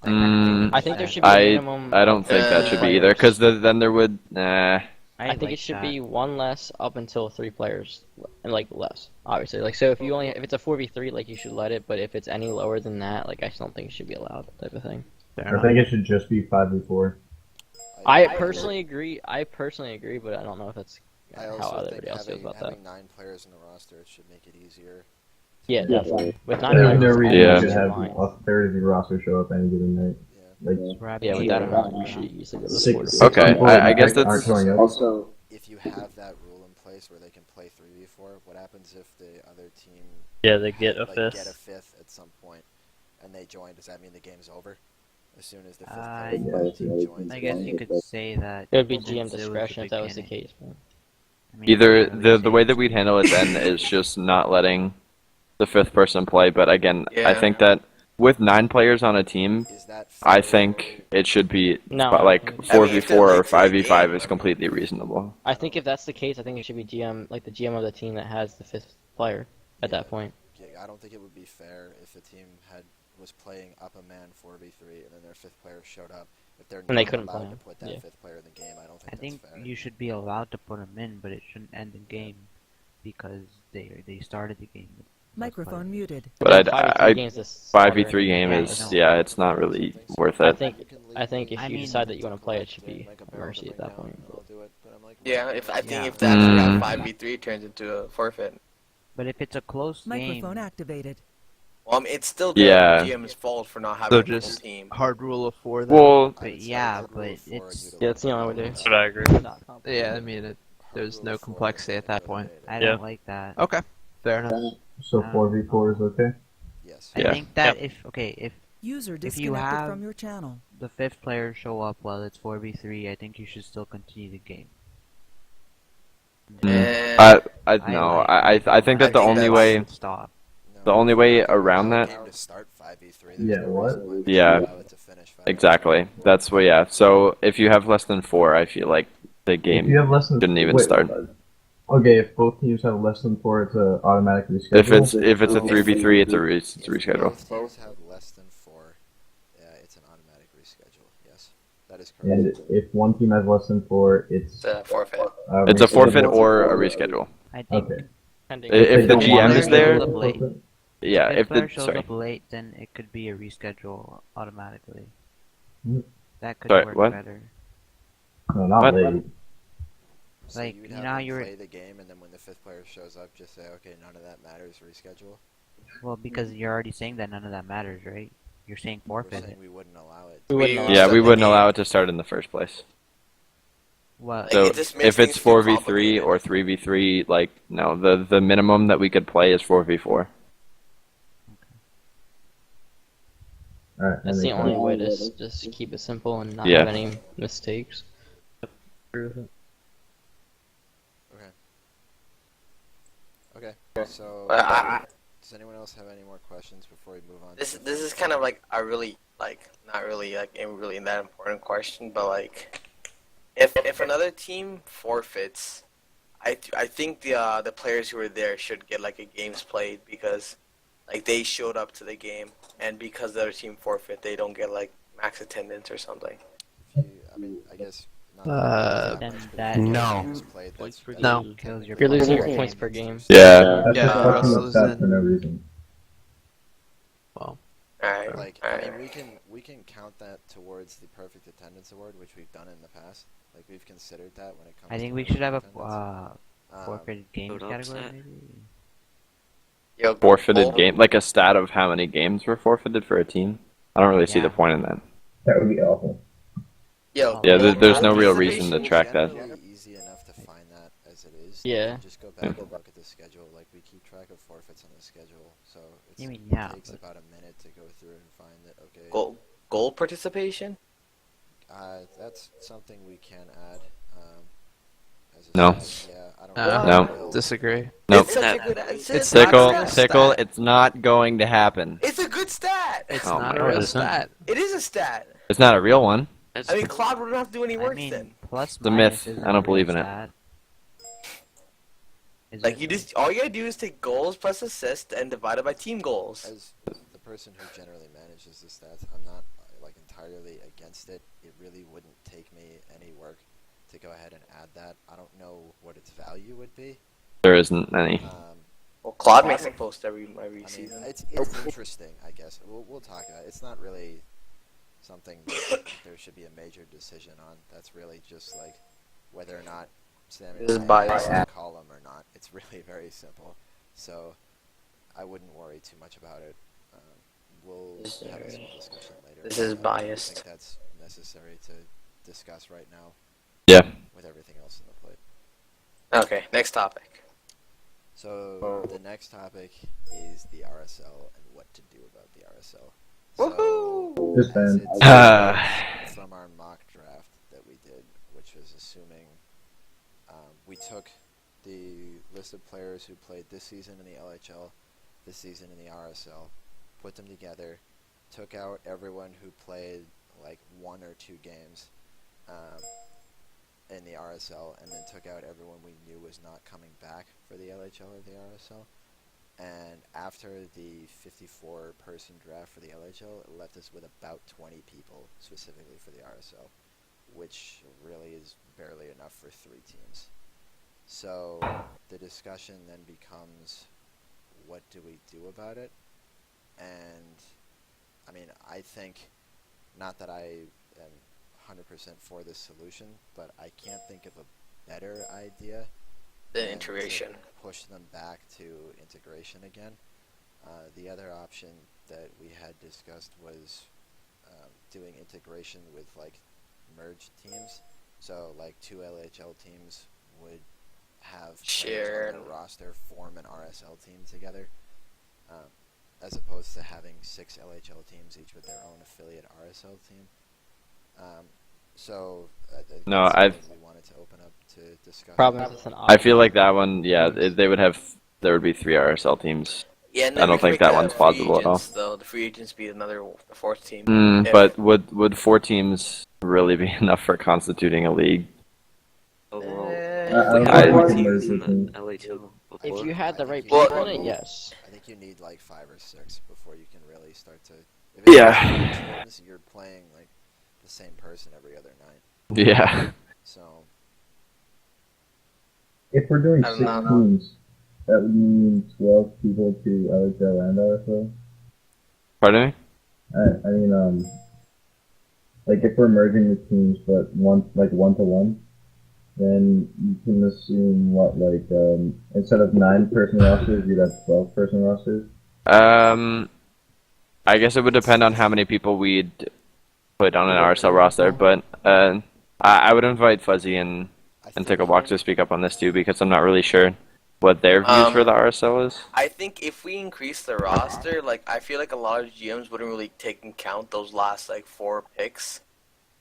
I think there should be a minimum. I don't think that should be either, because then there would. I think it should be 1 less up until 3 players, and like less, obviously. Like so, if it's a 4v3, like you should let it. But if it's any lower than that, like I just don't think it should be allowed, type of thing. I think it should just be 5v4. I personally agree. But I don't know if that's I how also everybody think else feels about having that. 9 players in the roster, it should make it easier. Yeah, definitely. With 9 There's no players, reason Yeah. you should have a third of your roster show up any given night. Like, yeah, with that amount, you should easily go to 4 to six 5. Okay, people I guess aren't that's showing up. Also, If you have that rule in place where they can play 3v4, what happens if the other team they get a like, fifth. get a 5th at some point and they join? Does that mean the game's over? As soon as the 5th player from the other team joins? I guess you could say that. It would be since GM it was the discretion if that was the beginning. case. Man. I mean, either I would the way that we'd handle it then is just not letting the 5th person play. But again, I Yeah. think that with 9 players on a team, I think it should be No. like 4v4 or 5v5 is completely reasonable. I think if that's the case, I think it should be GM, like the GM of the team that has the 5th player at that point. Yeah, I don't think it would be fair if the team was playing up a man 4v3 and then their 5th player showed up. If they're And they not couldn't allowed play to him. put that Yeah. 5th player in the game, I don't think I that's think fair. you should be allowed to put them in, but it shouldn't end the game because they started the game. with less Microphone players. muted. But 5v3 game's just 5v3 game Yeah, is no. yeah, it's not really worth I it. think if I you mean- decide that you want to play, it should be a mercy at that point. I'll do it, but I'm like, Yeah, if I think Yeah. if that's around 5v3 turns into a forfeit. But if it's a close Microphone game, activated. Well, it's still the Yeah. GM's fault for not So having a full just team. hard rule of 4 then. Well, but yeah, but it's Yeah, that's the only way to do it. That's what I agree with. Yeah, I mean, there's no complexity at that point. I Yeah. don't like that. Okay, fair enough. So 4v4 is okay? Yes. I Yeah. think that if User you disconnected have- from your channel. the 5th player show up while it's 4v3, I think you should still continue the game. I no, I think that the only way Stop. the only way around that. Game to start 5v3. Yeah, what? Yeah, allow it to finish 5v3. exactly. That's what. Yeah. So if you have less than 4, I feel like the If game you have less than shouldn't even wait, start. Okay, if both teams have less than 4, it's a automatic reschedule. If it's a 3v3, it's a reschedule. If both have less than 4, it's an automatic reschedule. Yes, that is correct. And if one team has less than 4, it's It's a forfeit. It's a reschedule. forfeit or a reschedule. I think Okay. If the don't GM want is to there, shows up late. yeah. If If player the shows sorry, up late, then it could be a reschedule automatically. Hmm. That could Sorry, work what? better. No, not What? late. So Like, you would you have know how them you were- play the game, and then when the 5th player shows up, just say, okay, none of that matters, reschedule. Well, because you're already saying that none of that matters, right? You're saying We're forfeit saying it. we wouldn't allow it. We wouldn't allow yeah, it. we wouldn't allow it to start in the first place. Well, Like, So it just makes if it's things too 4v3 complicated. or 3v3, like no, the minimum that we could play is 4v4. Alright, That's that the makes only sense. way to just keep it simple and not Yeah. have any mistakes. Okay, so does anyone else have any more questions before we move on? This is kind of like a really not really really that important question, but like if another team forfeits, I think the players who were there should get like a games played because like they showed up to the game, and because the other team forfeit, they don't get like max attendance or something. If you I mean, I guess. Not Then much, but that if No. games played, that's No. kills your You're losing your points. points per game. Yeah. That's Yeah, just fucking Russell's upset in- for no reason. Well, Alright. Like, I mean, we can count that towards the perfect attendance award, which we've done in the past. Like, we've considered that when it comes. I think to we should have a perfect attendance. forfeited games Hold up, category, Seth. maybe. Yo, Forfeited Cole, game, like a stat of how many games were forfeited for a team. I don't really see the Yeah. point in that. That would be awful. Yo, Yeah, goal there's no real reason participation to track that. Generally easy enough to find that as it is. Yeah. You just go back and look at the schedule. Like, we keep track of forfeits on the schedule, so You mean, it yeah, takes but- about a minute to go through and find that. Okay. Goal participation? That's something we can add. As a No. stat. Yeah, I don't No. know. disagree. Nope. It's such a good. It's Tickle, not a tickle. stat. It's not going to happen. It's a good stat. It's Oh not my a real God. stat. It is a stat. It's not a real one. I mean, Claude wouldn't have to do any work I mean, then. plus The minus myth. isn't I don't a believe real in it. stat. Is Like, it? you just all you gotta do is take goals plus assists and divide it by team goals. As the person who generally manages the stats, I'm not like entirely against it. It really wouldn't take me any work to go ahead and add that. I don't know what its value would be. There isn't any. Well, Claude makes a post every I mean, season. it's interesting, I guess. We'll talk about it. It's not really something that there should be a major decision on. That's really just like whether or not Samuel This is biased. a column or not. It's really very simple. So I wouldn't worry too much about it. We'll have a small discussion later. This is I don't biased. think that's necessary to discuss right now. Yeah. With everything else in the plate. Okay, next topic. So the next topic is the RSL and what to do about the RSL. Woohoo! Just As ban. it's from our mock draft that we did, which was assuming we took the list of players who played this season in the LHL, this season in the RSL, put them together, took out everyone who played like 1 or 2 games in the RSL, and then took out everyone we knew was not coming back for the LHL or the RSL. And after the 54-person draft for the LHL, it left us with about 20 people specifically for the RSL, which really is barely enough for 3 teams. So the discussion then becomes, what do we do about it? And I mean, I think, not that I am 100% for this solution, but I can't think of a better idea The than to integration. push them back to integration again. The other option that we had discussed was doing integration with like merged teams. So like 2 LHL teams would have Share. players on their roster form an RSL team together, as opposed to having 6 LHL teams each with their own affiliate RSL team. So No, that's I've- something we wanted to open up to discuss. Problem is it's an I feel like that one. Yeah, there would be 3 RSL teams. Yeah, and I then don't we can think make that the one's free plausible at all. agents, though. The free agents be the 4th team. If- But would 4 teams really be enough for constituting a league? Oh, Eh, well, I we don't had know more if we can teams merge in the teams. the LHL If before. you had the I right think you people need- in it, yes. I think you need like 5 or 6 before you can really start to. If Yeah. Teams, you're playing like the same person every other night. Yeah. So If we're doing I 6 don't know. teams, that would mean 12 people to LHL and RSL. Pardon me? I mean, like if we're merging the teams, but one to one, then you can assume what, like, instead of 9-person rosters, you'd have 12-person rosters. I guess it would depend on how many people we'd put on an RSL roster, but I would invite Fuzzy and Ticklebox to speak up on this too, because I'm not really sure what their views for the RSL is. I think if we increase the roster, like, I feel like a lot of GMs wouldn't really take in count those last, like, 4 picks.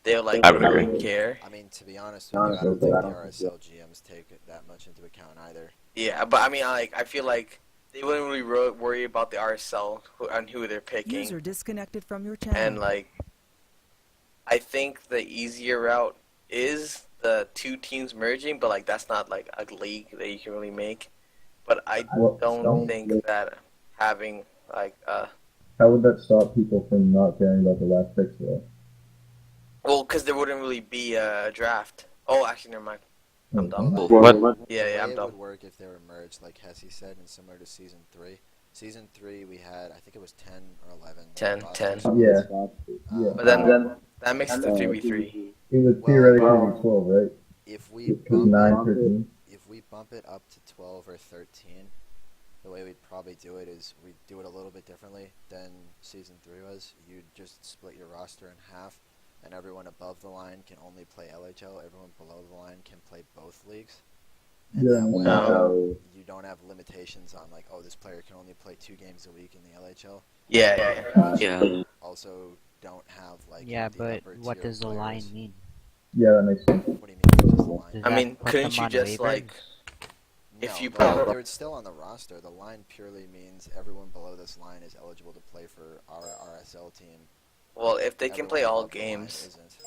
They like I would wouldn't agree. really care. I mean, to be honest with you, I don't think the RSL GMs take it that much into account either. Yeah, but I mean, I feel like they wouldn't really worry about the RSL and who they're picking. User disconnected from your channel. And like, I think the easier route is the 2 teams merging, but like that's not like a league that you can really make. But I don't think that having like How would that stop people from not caring about the last picks, though? Well, because there wouldn't really be a draft. Oh, actually, never mind. I'm dumb. What? Yeah, I'm It dumb. would work if they were merged, like Hesse said, and similar to Season 3. Season 3, we had, I think it was 10 or 11. 10. Yeah. But then that makes it a 3v3. It would theoretically be 12, right? If we Because bump 9 it, per team. if we bump it up to 12 or 13, the way we'd probably do it is we'd do it a little bit differently than Season 3 was. You'd just split your roster in half, and everyone above the line can only play LHL. Everyone below the line can play both leagues. And that way, you don't have limitations on like, oh, this player can only play 2 games a week in the LHL. Yeah. Also, don't have like. Yeah, the but upper what tier does the players. line mean? Yeah, that makes sense. What do you mean? What does the line? Does I that mean, put couldn't them you on just waivers? like, No, if you but they're still on the roster. The line purely means everyone below this line is eligible to play for our RSL team. well, if they can play Everyone all above the line games, isn't.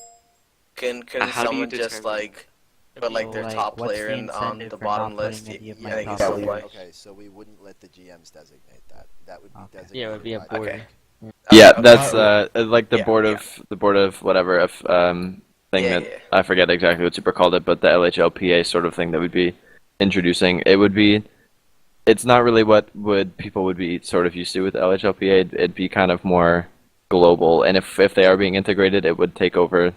can How do you someone just determine- like put like So, their like, top what's player the in on incentive the for bottom not list? putting any of my Yeah, he can top still play. Okay, so we wouldn't let the GMs designate that. That would be Okay. designated. Yeah, it would be a by the board. league. Yeah, Okay. that's like the Yeah, board of whatever thing Yeah, that yeah. I forget exactly what Super called it, but the LHLPA sort of thing that we'd be introducing. It would be, it's not really what people would be sort of used to with LHLPA. It'd be kind of more global, and if they are being integrated, it would take over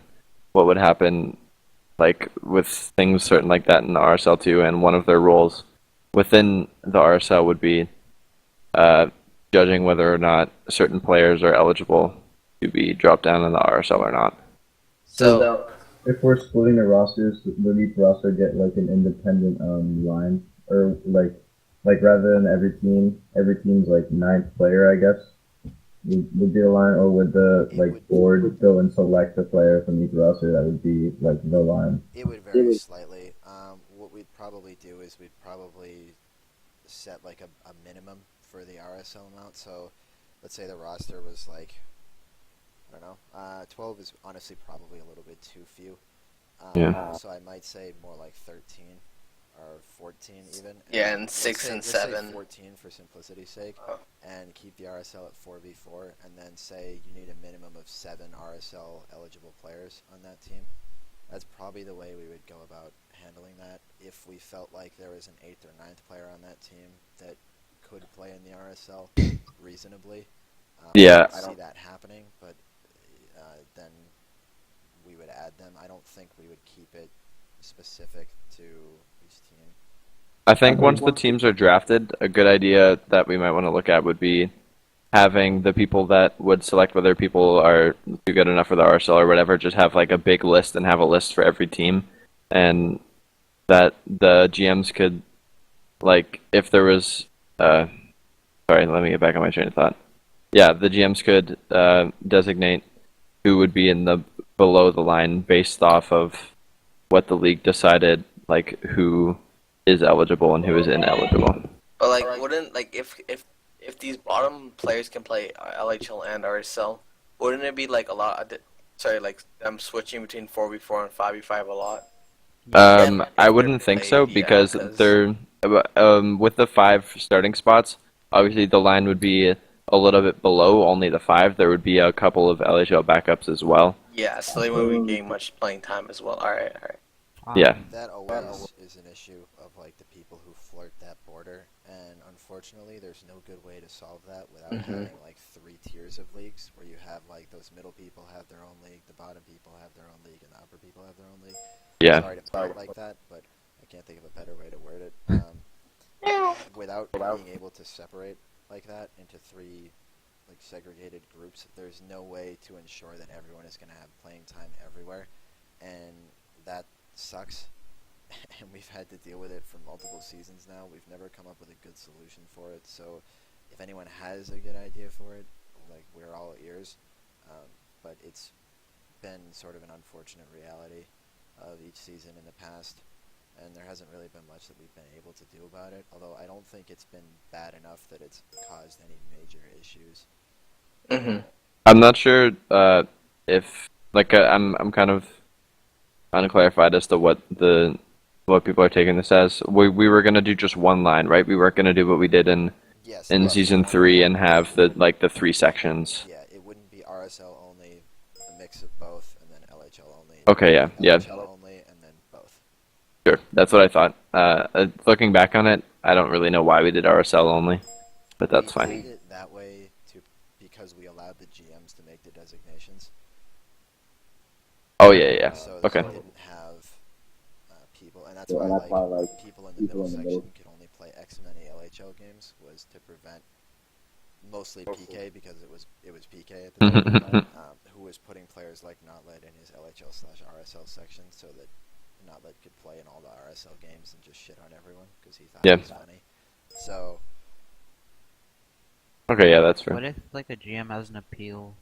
what would happen, like with things certain like that in the RSL2, and one of their roles within the RSL would be judging whether or not certain players are eligible to be dropped down in the RSL or not. So If we're splitting the rosters, would each roster get like an independent line, or like rather than every team's like 9th player, I guess, would be a line, or would the board go and select a player from each roster that would be like the line? It would vary slightly. What we'd probably do is we'd probably set like a minimum for the RSL amount. So let's say the roster was like, I don't know, 12 is honestly probably a little bit too few. Yeah. So I might say more like 13 or 14 even. Yeah, and let's 6 say- and let's say 7. 14 for simplicity's sake, Oh. and keep the RSL at 4v4, and then say you need a minimum of 7 RSL eligible players on that team. That's probably the way we would go about handling that. If we felt like there was an 8th or 9th player on that team that could play in the RSL reasonably, Yeah. I don't see that happening, but then we would add them. I don't think we would keep it specific to each team. I think once the teams are drafted, a good idea that we might want to look at would be having the people that would select whether people are too good enough for the RSL or whatever, just have like a big list and have a list for every team, and that the GMs could, like, if there was, sorry, let me get back on my train of thought. Yeah, the GMs could designate who would be in the below the line based off of what the league decided, like who is eligible and who is ineligible. But like, wouldn't like if these bottom players can play LHL and RSL, wouldn't it be like a lot? Like them switching between 4v4 and 5v5 a lot? I wouldn't think so because they're with the 5 starting spots. Obviously, the line would be a little bit below only the 5. There would be a couple of LHL backups as well. Yeah, so they wouldn't be getting much playing time as well. All right. Yeah. That always is an issue of like the people who flirt that border, and unfortunately, there's no good way to solve that without having like 3 tiers of leagues where you have like those middle people have their own league, the bottom people have their own league, and the upper people have their own league. Yeah. Sorry to put it like that, but I can't think of a better way to word it. Without being able to separate like that into 3 like segregated groups, there's no way to ensure that everyone is going to have playing time everywhere, and that sucks. And we've had to deal with it for multiple seasons now. We've never come up with a good solution for it. So if anyone has a good idea for it, like, we're all ears. But it's been sort of an unfortunate reality of each season in the past, and there hasn't really been much that we've been able to do about it, although I don't think it's been bad enough that it's caused any major issues. I'm not sure if, like, I'm kind of unclarified as to what people are taking this as. We were gonna do just one line, right? We weren't gonna do what we did in season 3 and have the 3 sections. Yeah, it wouldn't be RSL only, a mix of both, and then LHL Okay, yeah, yeah. LHL only, and then both. Sure, that's what I thought. Looking back on it, I don't really know why we did RSL only, but that's We fine. did it that way because we allowed the GMs to make the designations. Oh yeah, yeah. So Okay. they didn't have people, and that's why like people in the middle section could only play X many LHL games, was to prevent mostly PK, because it was PK at the time, who was putting players like Notlet in his LHL/RSL section, so that Notlet could play in all the RSL games and just shit on everyone because he thought it was funny. So. Okay, yeah, that's fair. What if like a GM has an appeal?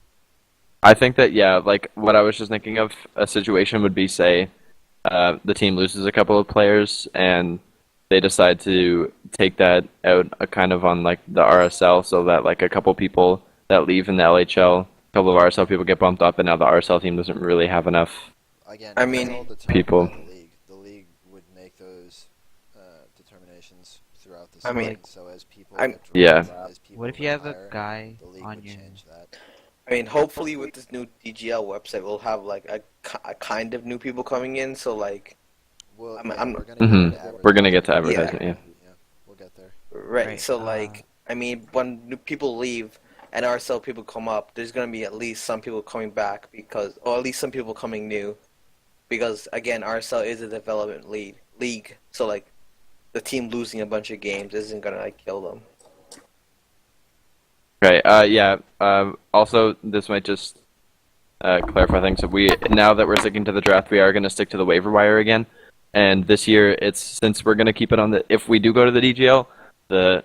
I think that, yeah, like what I was just thinking of, a situation would be, say, the team loses a couple of players and they decide to take that out kind of on like the RSL, so that like a couple people that leave in the LHL, a couple of RSL people get bumped up, and now the RSL team doesn't really have enough people. The league would make those determinations throughout the season. So as people What if you have a guy on your? I mean, hopefully with this new DGL website, we'll have like a kind of new people coming in. So like, we're gonna get to advertisement. Yeah. We'll get there. Right. So like, I mean, when new people leave and RSL people come up, there's gonna be at least some people coming back or at least some people coming new, because again, RSL is a development league. So like, the team losing a bunch of games isn't gonna like kill them. Okay. Yeah. Also, this might just clarify things. So now that we're sticking to the draft, we are going to stick to the waiver wire again. And this year, since we're going to keep it on if we do go to the DGL, the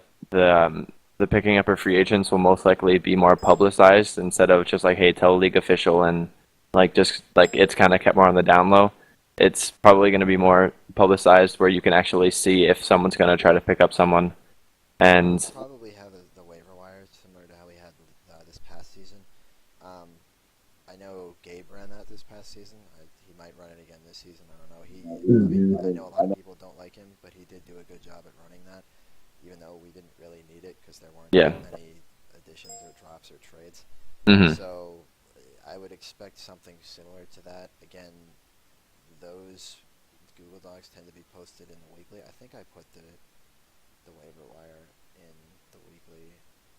picking up of free agents will most likely be more publicized, instead of just like, hey, tell league official, and like just like it's kind of kept more on the down low. It's probably going to be more publicized, where you can actually see if someone's going to try to pick up someone. And we'll probably have the waiver wire similar to how we had this past season. I know Gabe ran that this past season. He might run it again this season. I don't know. I know a lot of people don't like him, but he did do a good job at running that, even though we didn't really need it because there weren't many additions or drops or trades. So I would expect something similar to that. Again, those Google Docs tend to be posted in the weekly. I think I put the waiver wire in the weekly.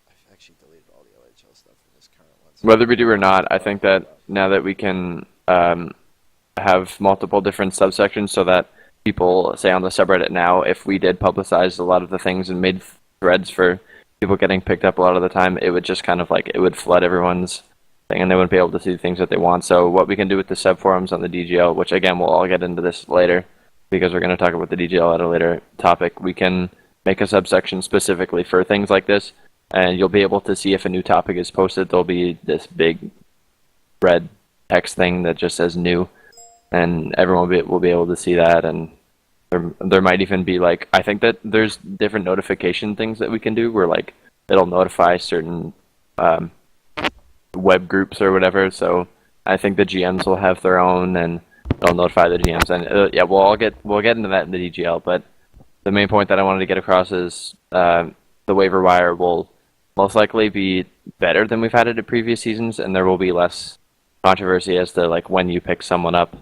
I've actually deleted all the LHL stuff from this current one. So whether we do or not, I think that now that we can have multiple different subsections, so that people, say on the subreddit now, if we did publicize a lot of the things and made threads for people getting picked up a lot of the time, it would just kind of like, it would flood everyone's thing, and they wouldn't be able to see the things that they want. So what we can do with the subforums on the DGL, which again, we'll all get into this later, because we're going to talk about the DGL at a later topic, we can make a subsection specifically for things like this, and you'll be able to see if a new topic is posted. There'll be this big red text thing that just says new, and everyone will be able to see that. And there might even be like, I think that there's different notification things that we can do where like it'll notify certain web groups or whatever. So I think the GMs will have their own, and it'll notify the GMs. And yeah, we'll get into that in the DGL, but the main point that I wanted to get across is the waiver wire will most likely be better than we've had it in previous seasons, and there will be less controversy as to like when you pick someone up,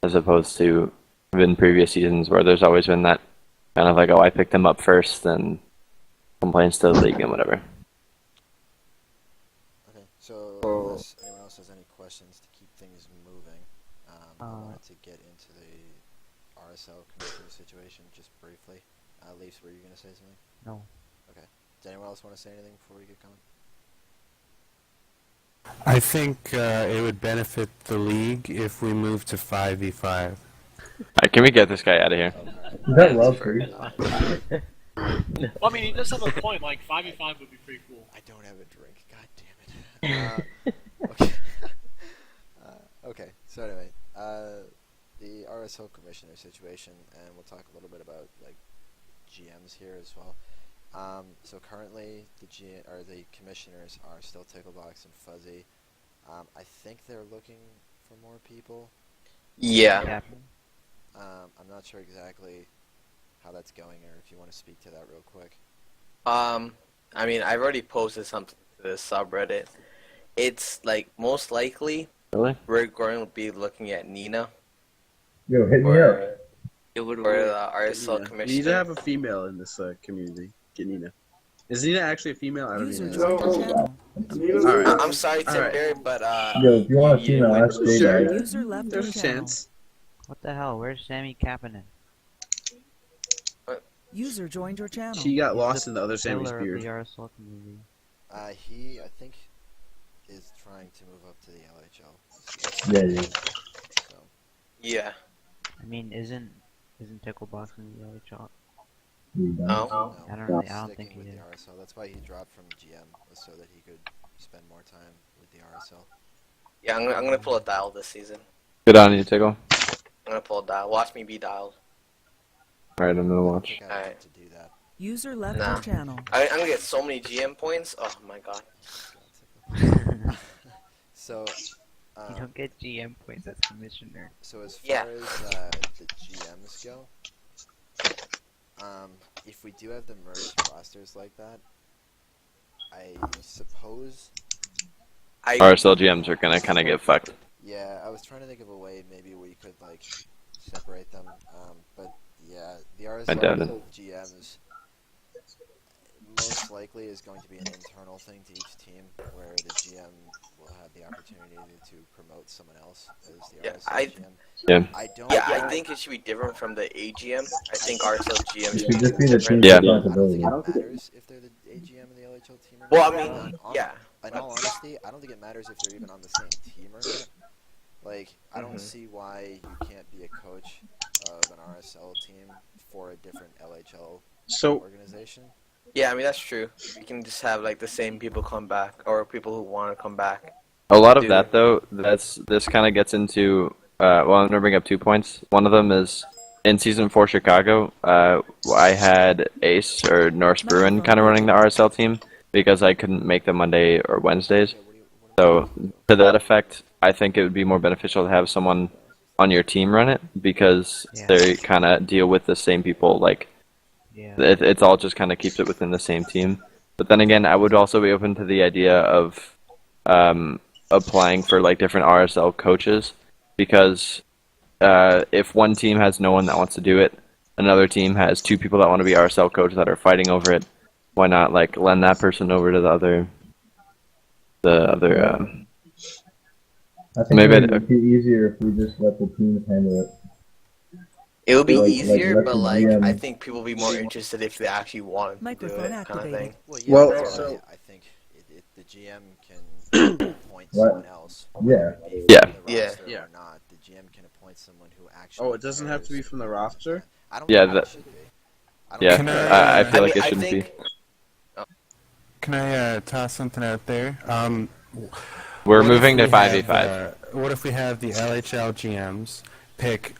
as opposed to in previous seasons where there's always been that kind of like, oh, I picked him up first, and complaints to the league and whatever. Okay, so unless anyone else has any questions to keep things moving, I wanted to get into the RSL commissioner situation just briefly. Leafs, were you going to say something? No. Okay. Does anyone else want to say anything before we get going? I think it would benefit the league if we move to 5v5. Can we get this guy out of here? Is that love for you? Well, I mean, he does have a point. Like 5v5 would be pretty cool. I don't have a drink. God damn it. Okay. Okay. So anyway, the RSL commissioner situation, and we'll talk a little bit about like GMs here as well. So currently, the commissioners are still Ticklebox and Fuzzy. I think they're looking for more people. Yeah. I'm not sure exactly how that's going, or if you want to speak to that real quick. I mean, I've already posted something to this subreddit. It's like most likely Really? We're going to be looking at Nina. Yo, hit me up. Or the RSL We commissioner. need to have a female in this community. Get Nina. Is Nina actually a female? I don't User even joined your know. channel. Alright. I'm sorry, All right. Tinder, but Yo, if you want a female, ask Jay Sure. that. User left your There's a channel. chance. What the hell? Where's Sammy Kapanen? User joined your channel. She got He's lost the in the other Sammy's pillar of beard. the RSL community. He, I think, is trying to move up to the LHL. Yeah, yeah. So, yeah. I mean, isn't Ticklebox in the LHL? No. no, I don't really- he's I don't sticking think he with is. the RSL. That's why he dropped from GM, was so that he could spend more time with the RSL. Yeah, I'm gonna pull a dial this season. Good on you, Tickle. I'm gonna pull a dial. Watch me be dialed. Alright, I'm gonna I watch. think I Alright. have to do that. User left Nah. your channel. I'm gonna get so many GM points. Oh my god. So, You don't get GM points as commissioner. so as far Yeah. as the GMs go, if we do have the merged rosters like that, I suppose, RSL GMs are gonna kind of get fucked. yeah, I was trying to think of a way maybe we could like separate them, but yeah, the I doubt RSL it. GMs most likely is going to be an internal thing to each team, where the GM will have the opportunity to promote someone else as the Yeah, RSL GM. Yeah. I don't. Yeah, I think it should be different from the AGM. I think RSL GM It should should be just be the different. team's Yeah. I don't responsibility. think it matters if they're the AGM and the LHL team or not. Well, I mean, yeah. In all honesty, I don't think it matters if they're even on the same team or not. Like, I don't Mhm. see why you can't be a coach of an RSL team for a different LHL So, organization. Yeah, I mean that's true. You can just have like the same people come back, or people who want to come back. A lot of Do that it. though, this kind of gets into. Well, I'm gonna bring up 2 points. One of them is in season 4 Chicago. I had Ace or Norse Bruin kind of running the RSL team because I couldn't make them Monday or Wednesdays. So to that effect, I think it would be more beneficial to have someone on your team run it because Yeah. they kind of deal with the same people. Like Yeah. it's all just kind of keeps it within the same team. But then again, I would also be open to the idea of applying for like different RSL coaches because if one team has no one that wants to do it, another team has 2 people that want to be RSL coaches that are fighting over it. Why not like lend that person over to the other? I think Maybe it would be easier if we just let the teams handle it. It would be Like- easier, let but the like GM I think people would be more interested if they actually wanted to do Microphone it, kind of activated. thing. Well, yeah, Well, but so- I think the GM can appoint What? someone else. Yeah. Be from Yeah. the Yeah. roster Yeah. Or not, the GM can appoint someone who actually. oh, it doesn't have to be cares. from the roster? I don't Yeah, think that- it should be. I don't Yeah, think it I should feel I like mean, it I shouldn't be. think- Can I toss something out there? We're What if moving to we 5v5. have, what if we have the LHL GMs pick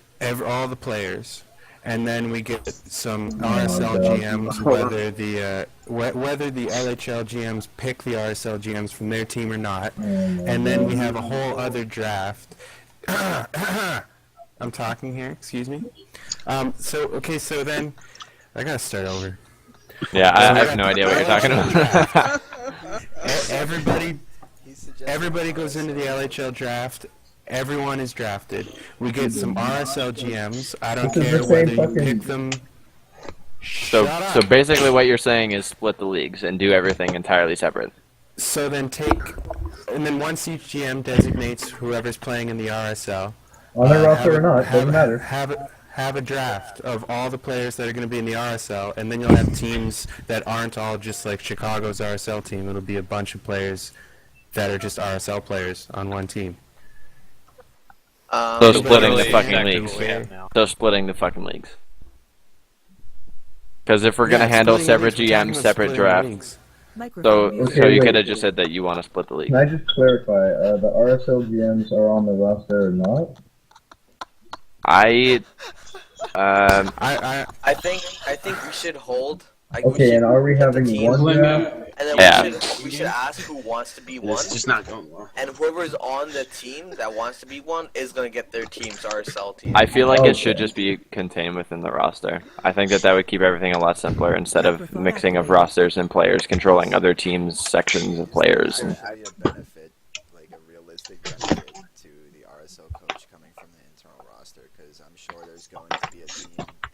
all the players, and then we get some RSL God. GMs, whether the LHL GMs pick the RSL GMs from their team or not, and then we have a whole other draft. I'm talking here. Excuse me. So then I gotta start over. Yeah, I have no idea what you're talking about. Everybody goes into the LHL draft. Everyone is drafted. We get some RSL GMs. I don't This is care the whether same you fucking- pick them. So Shut up. so basically, what you're saying is split the leagues and do everything entirely separate. So then and then once each GM designates whoever's playing in the RSL. On their roster have or not, doesn't matter. Have a draft of all the players that are going to be in the RSL, and then you'll have teams that aren't all just like Chicago's RSL team. It'll be a bunch of players that are just RSL players on one team. So splitting the literally fucking exactly leagues. what we have now. So splitting the fucking leagues. Because if we're Yeah, gonna handle splitting separate leagues, we're talking GMs, about separate splitting draft. leagues. So Okay, so you wait. could have just said that you want to split the league. Can I just clarify? The RSL GMs are on the roster or not? I I think we should hold. Like, we Okay, should and are we get the having teams, one draft? And then Yeah. we should ask who wants to be one. It's just not going well. And whoever's on the team that wants to be one is gonna get their team's RSL team. I feel like Okay. it should just be contained within the roster. I think that would keep everything a lot simpler instead of mixing of rosters and players controlling other teams' sections of players. There should be a benefit, like a realistic benefit, to sure there's going to be a team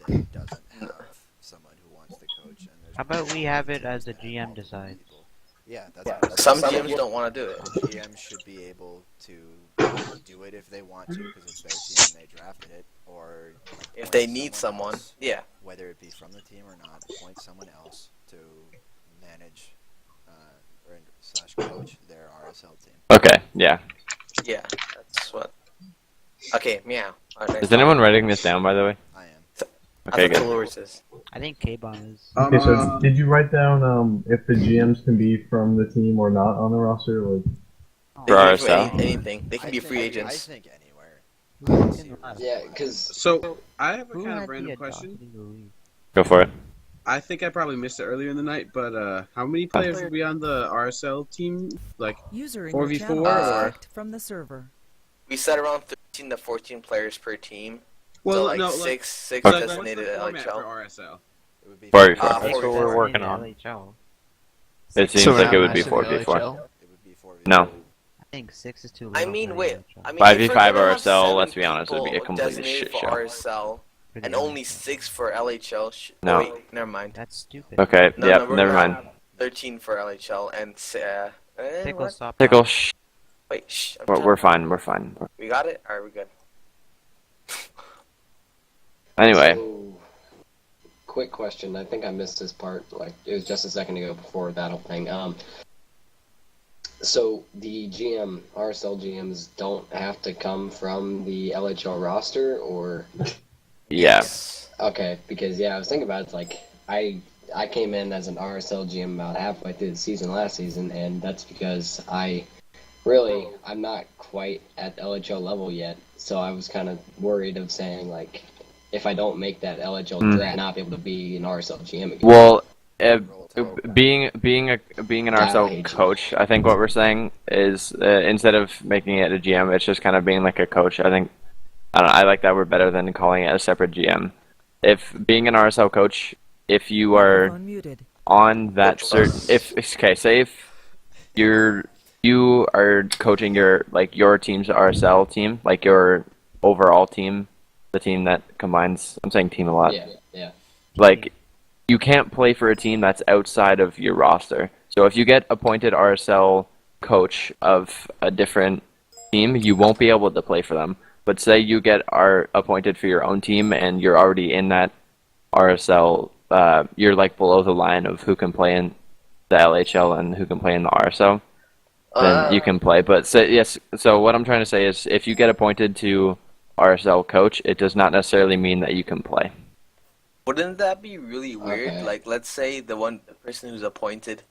that doesn't have someone who wants to coach. And there's How about we have it as the GM decides? Yeah, that's Some GMs don't want to do it. The GM should be able to do it if they want to because it's their team and they drafted it, or If they need someone, else, yeah. whether it be from the team or not, appoint someone else to manage or slash coach their RSL team. Okay, yeah. Yeah, that's what. Okay, meow. Is anyone writing this down, by the way? I am. Okay, good. I think K-Bon is. Okay, so did you write down if the GMs can be from the team or not on the roster? Like, They For can be RSL? anything. They can be free agents. I think anywhere. Yeah, because so I have a Who kind had of random the question. audacity to leave? Go for it. I think I probably missed it earlier in the night, but how many players will be on the RSL team? Like User in 4v4 your channel or? disconnect from the server. We set around 13 to 14 players per team. Well, so like no, six Okay. designated what's the format LHL. for RSL? It would be 4v4. That's what we're working on. LHL. It seems So like it we're would not be matching 4v4. LHL? It would be 4v4. No. I think 6 is too I little. mean, for wait. LHL. I mean, 5v5 if we're gonna have RSL, 7 let's be honest, would be a people complete designated shit for show. RSL For the and only LHL. 6 for LHL. No. Wait, never mind. That's stupid. Okay, No, yep, no, we're never gonna mind. have 13 for LHL and Pickle, what? stop. Pickle, talking. shh. Wait, shh. I'm We're trying- fine, we're fine. We got it. Alright, we're good. Anyway, So, quick question. I think I missed this part. Like it was just a second ago before that whole thing. So the RSL GMs don't have to come from the LHL roster, or yeah. okay? Because I was thinking about it. It's like I came in as an RSL GM about halfway through the season last season, and that's because I'm not quite at the LHL level yet. So I was kind of worried of saying like, if I don't make that LHL draft, not be able to be an RSL GM again. Well, being an RSL coach, I think what we're saying is instead of making it a GM, it's just kind of being like a coach. I think I like that word better than calling it a separate GM. If being an RSL coach, if you are on that say if you are coaching your team's RSL team, like your overall team, the team that combines. I'm saying team a lot. Yeah. Like, you can't play for a team that's outside of your roster. So if you get appointed RSL coach of a different team, you won't be able to play for them. But say you get appointed for your own team and you're already in that RSL, you're like below the line of who can play in the LHL and who can play in the RSL, then you can play. But so what I'm trying to say is if you get appointed to RSL coach, it does not necessarily mean that you can play. Wouldn't that be really weird? Okay. Like, let's say the person who's appointed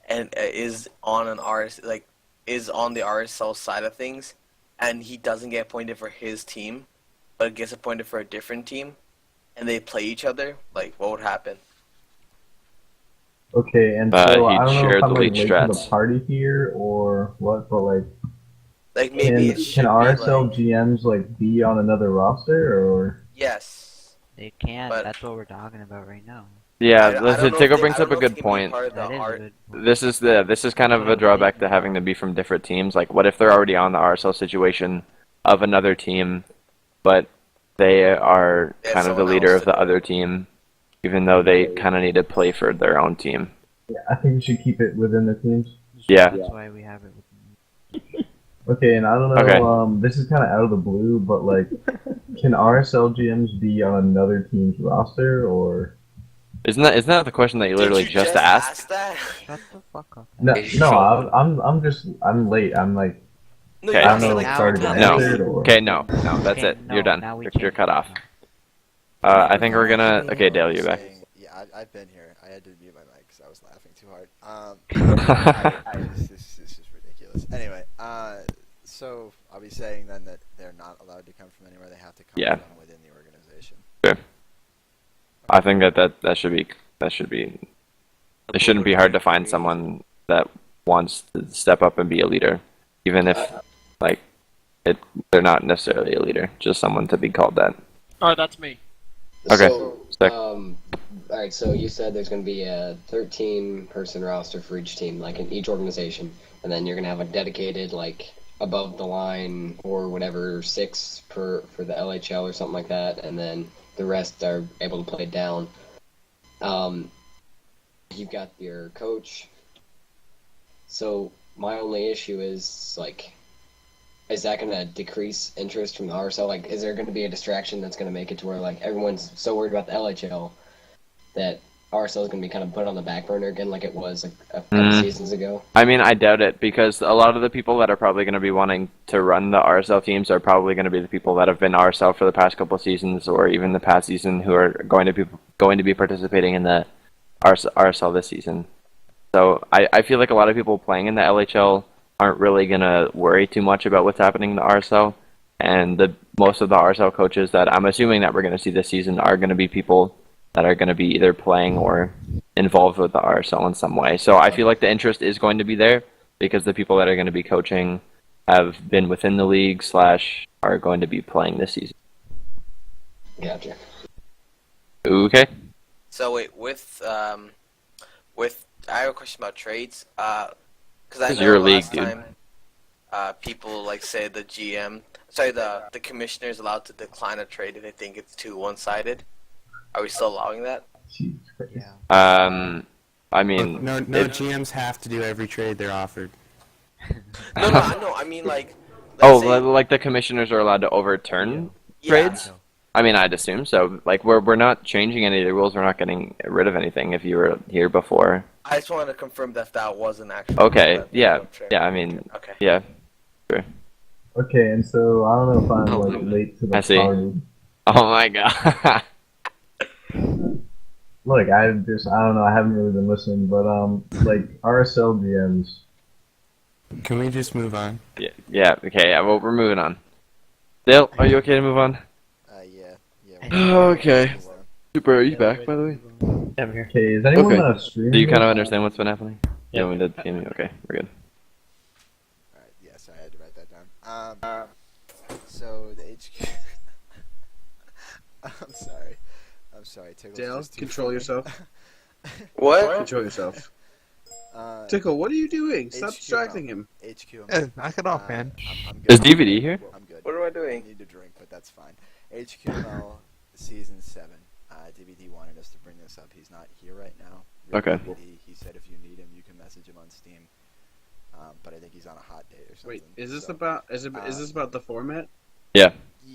and is on the RSL side of things, and he doesn't get appointed for his team, but gets appointed for a different team, and they play each other. Like, what would happen? okay, and He'd so I don't know if share I'm the like lead late to the strats. party here or what, but like, Like, maybe it should can be, RSL like, GMs like be on another roster or? yes. They can't. But- That's what we're talking about right now. Yeah, I don't know if Tico they- brings I don't up a know if good they can be point. part of the That is a art- good point. This is kind of a drawback to having to be from different teams. Like, what if they're already on the RSL situation of another team, but they are They have kind of the someone leader else of the other team, even though they kind of need to play for their own team? Yeah, I think we should keep it within the teams. Yeah. That's why we have it with Okay, and I don't know, Okay. this is kind of out of the blue, but like, can RSL GMs be on another team's roster or? Isn't that the question that you literally just asked? that? Shut the fuck up. No, I'm late. I'm like, No, Okay. you I have don't to, know like, if started count an down. answer or. Okay, no, that's Okay, it. no, You're done. now we You're can't. cut off. I think we're gonna. Okay, Dale, you're back. Yeah, I've been here. I had to mute my mic because I was laughing too hard. This is ridiculous. Anyway, so I'll be saying then that they're not allowed to come from anywhere. They have to come Yeah. from within the organization. Sure. I think that should be. It shouldn't be hard to find someone that wants to step up and be a leader, even if they're not necessarily a leader, just someone to be called that. Alright, that's me. Okay. So, Sick. alright, so you said there's going to be a 13-person roster for each team, like in each organization, and then you're going to have a dedicated, like, above the line or whatever 6 for the LHL or something like that, and then the rest are able to play down. You've got your coach. So my only issue is like, is that going to decrease interest from the RSL? Like, is there going to be a distraction that's going to make it to where like everyone's so worried about the LHL that RSL is going to be kind of put on the back burner again, like it was like a couple seasons ago? I mean, I doubt it, because a lot of the people that are probably going to be wanting to run the RSL teams are probably going to be the people that have been RSL for the past couple seasons, or even the past season, who are going to be participating in the RSL this season. So I feel like a lot of people playing in the LHL aren't really going to worry too much about what's happening in the RSL, and most of the RSL coaches that I'm assuming that we're going to see this season are going to be people that are going to be either playing or involved with the RSL in some way. So I feel like the interest is going to be there, because the people that are going to be coaching have been within the league / are going to be playing this season. Gotcha. Okay. So wait, with I have a question about trades. Because I This is know your last league, time, people like say the commissioner is allowed to decline a trade if they think it's too one-sided. Are we still allowing that? I mean, no GMs have to do every trade they're offered. No, I know. I mean, like. Like the commissioners are allowed to overturn trades? I mean, I'd assume so. Like, we're not changing any of the rules. We're not getting rid of anything if you were here before. I just wanted to confirm that wasn't actually. Okay, yeah. I mean, okay. Yeah, sure. Okay, and so I don't know if I'm like late to the I see. party. Oh my god. Look, I don't know, I haven't really been listening, but like RSL GMs. Can we just move on? Yeah, okay, well, we're moving on. Dale, are you okay to move on? Yeah. Okay. Super, are you back, by the way? I'm here. Okay, is anyone streaming? Do you kind of understand what's been happening? Yeah, we did. Okay, we're good. Alright, yeah, sorry, I had to write that down. So the HQ... I'm sorry, Tickle's Dale, just too control funny. yourself. What? Control yourself. Tickle, what are you doing? Stop HQ, distracting him. HQ. Knock it off, man. I'm good. Is DVD here? I'm good. What am I doing? I need to drink, but that's fine. HQML Season 7. DVD wanted us to bring this up. He's not here right now. Okay. He said if you need him, you can message him on Steam. But I think he's on a hot date or something. Wait, is this about the format? Yeah.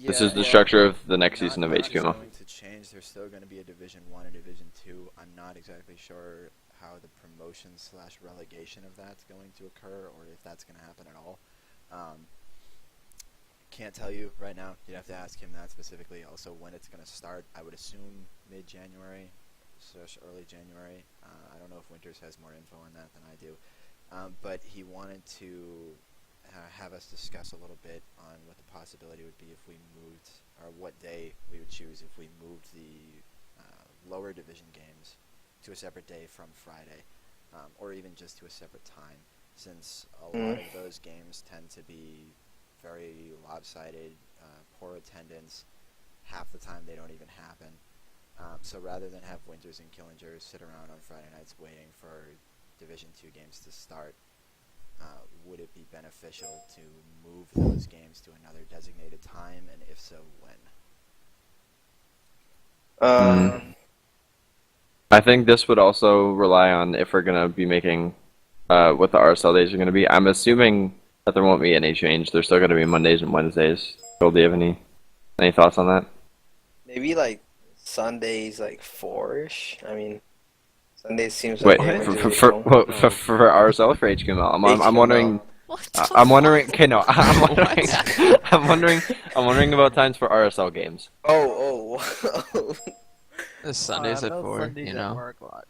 This Yeah, is the well, structure of the next not season of much is HQML. going to change. There's still going to be a Division 1 and Division 2. I'm not exactly sure how the promotion / relegation of that's going to occur, or if that's going to happen at all. Can't tell you right now. You'd have to ask him that specifically. Also, when it's going to start, I would assume mid-January / early January. I don't know if Winters has more info on that than I do. But he wanted to have us discuss a little bit on what the possibility would be if we moved, or what day we would choose if we moved the lower division games to a separate day from Friday, or even just to a separate time, since a lot of those games tend to be very lopsided, poor attendance. Half the time they don't even happen. So rather than have Winters and Killinger sit around on Friday nights waiting for Division 2 games to start, would it be beneficial to move those games to another designated time, and if so, when? I think this would also rely on if we're going to be making what the RSL days are going to be. I'm assuming that there won't be any change. They're still going to be Mondays and Wednesdays. Phil, do you have any thoughts on that? Maybe like Sundays, like 4-ish. I mean, Sundays seems Wait, like for RSL or for HQML? I'm wondering. I'm wondering. Okay, no, I'm wondering about times for RSL games. Oh. It's Sundays at 4, Sundays you at know. 4 o'clock.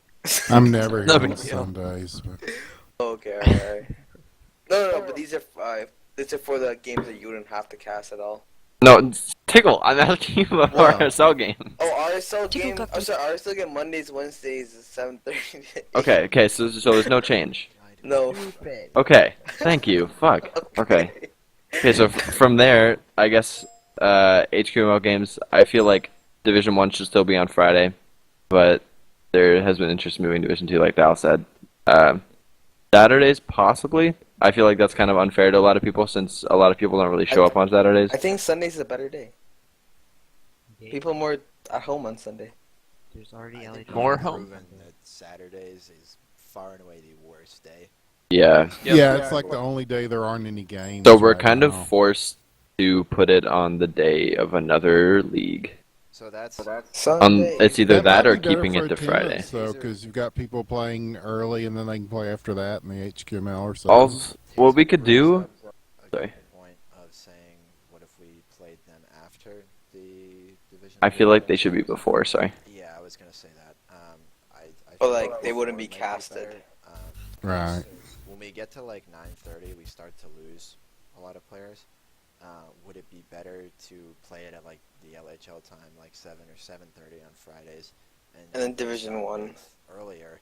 I'm never No here big on deal. Sundays. But... Okay, alright. No, but these are for the games that you wouldn't have to cast at all. No, Tickle, I'm asking you about RSL game. Oh, RSL game. I'm sorry, RSL game Mondays, Wednesdays, 7:30. Okay, so there's no change. No. Okay, thank you. Fuck. Okay, so from there, I guess HQML games. I feel like Division 1 should still be on Friday, but there has been interest in moving Division 2, like Dal said. Saturdays possibly, I feel like that's kind of unfair to a lot of people since a lot of people don't really show up on Saturdays. I think Sunday's a better day. People more at home on Sunday. There's already LHL. More home. Proven that Saturdays is far and away the worst day. Yeah. Yeah, it's like the only day there aren't any games. So we're right kind now. of forced to put it on the day of another league. So that's It's either that might or be better keeping for it to Friday. attendance, though, because you've got people playing early and then they can play after that in the HQML or something. What we could do. Sorry. Point of saying, what if we played them after the division? I feel like they should be before. Sorry. Yeah, I was gonna say that. I But feel like they wouldn't be before might casted. better, Right. When we get to like 9:30, we start to lose a lot of players. Would it be better to play it at like the LHL time, like 7 or 7:30 on Fridays, And then Division 1 earlier,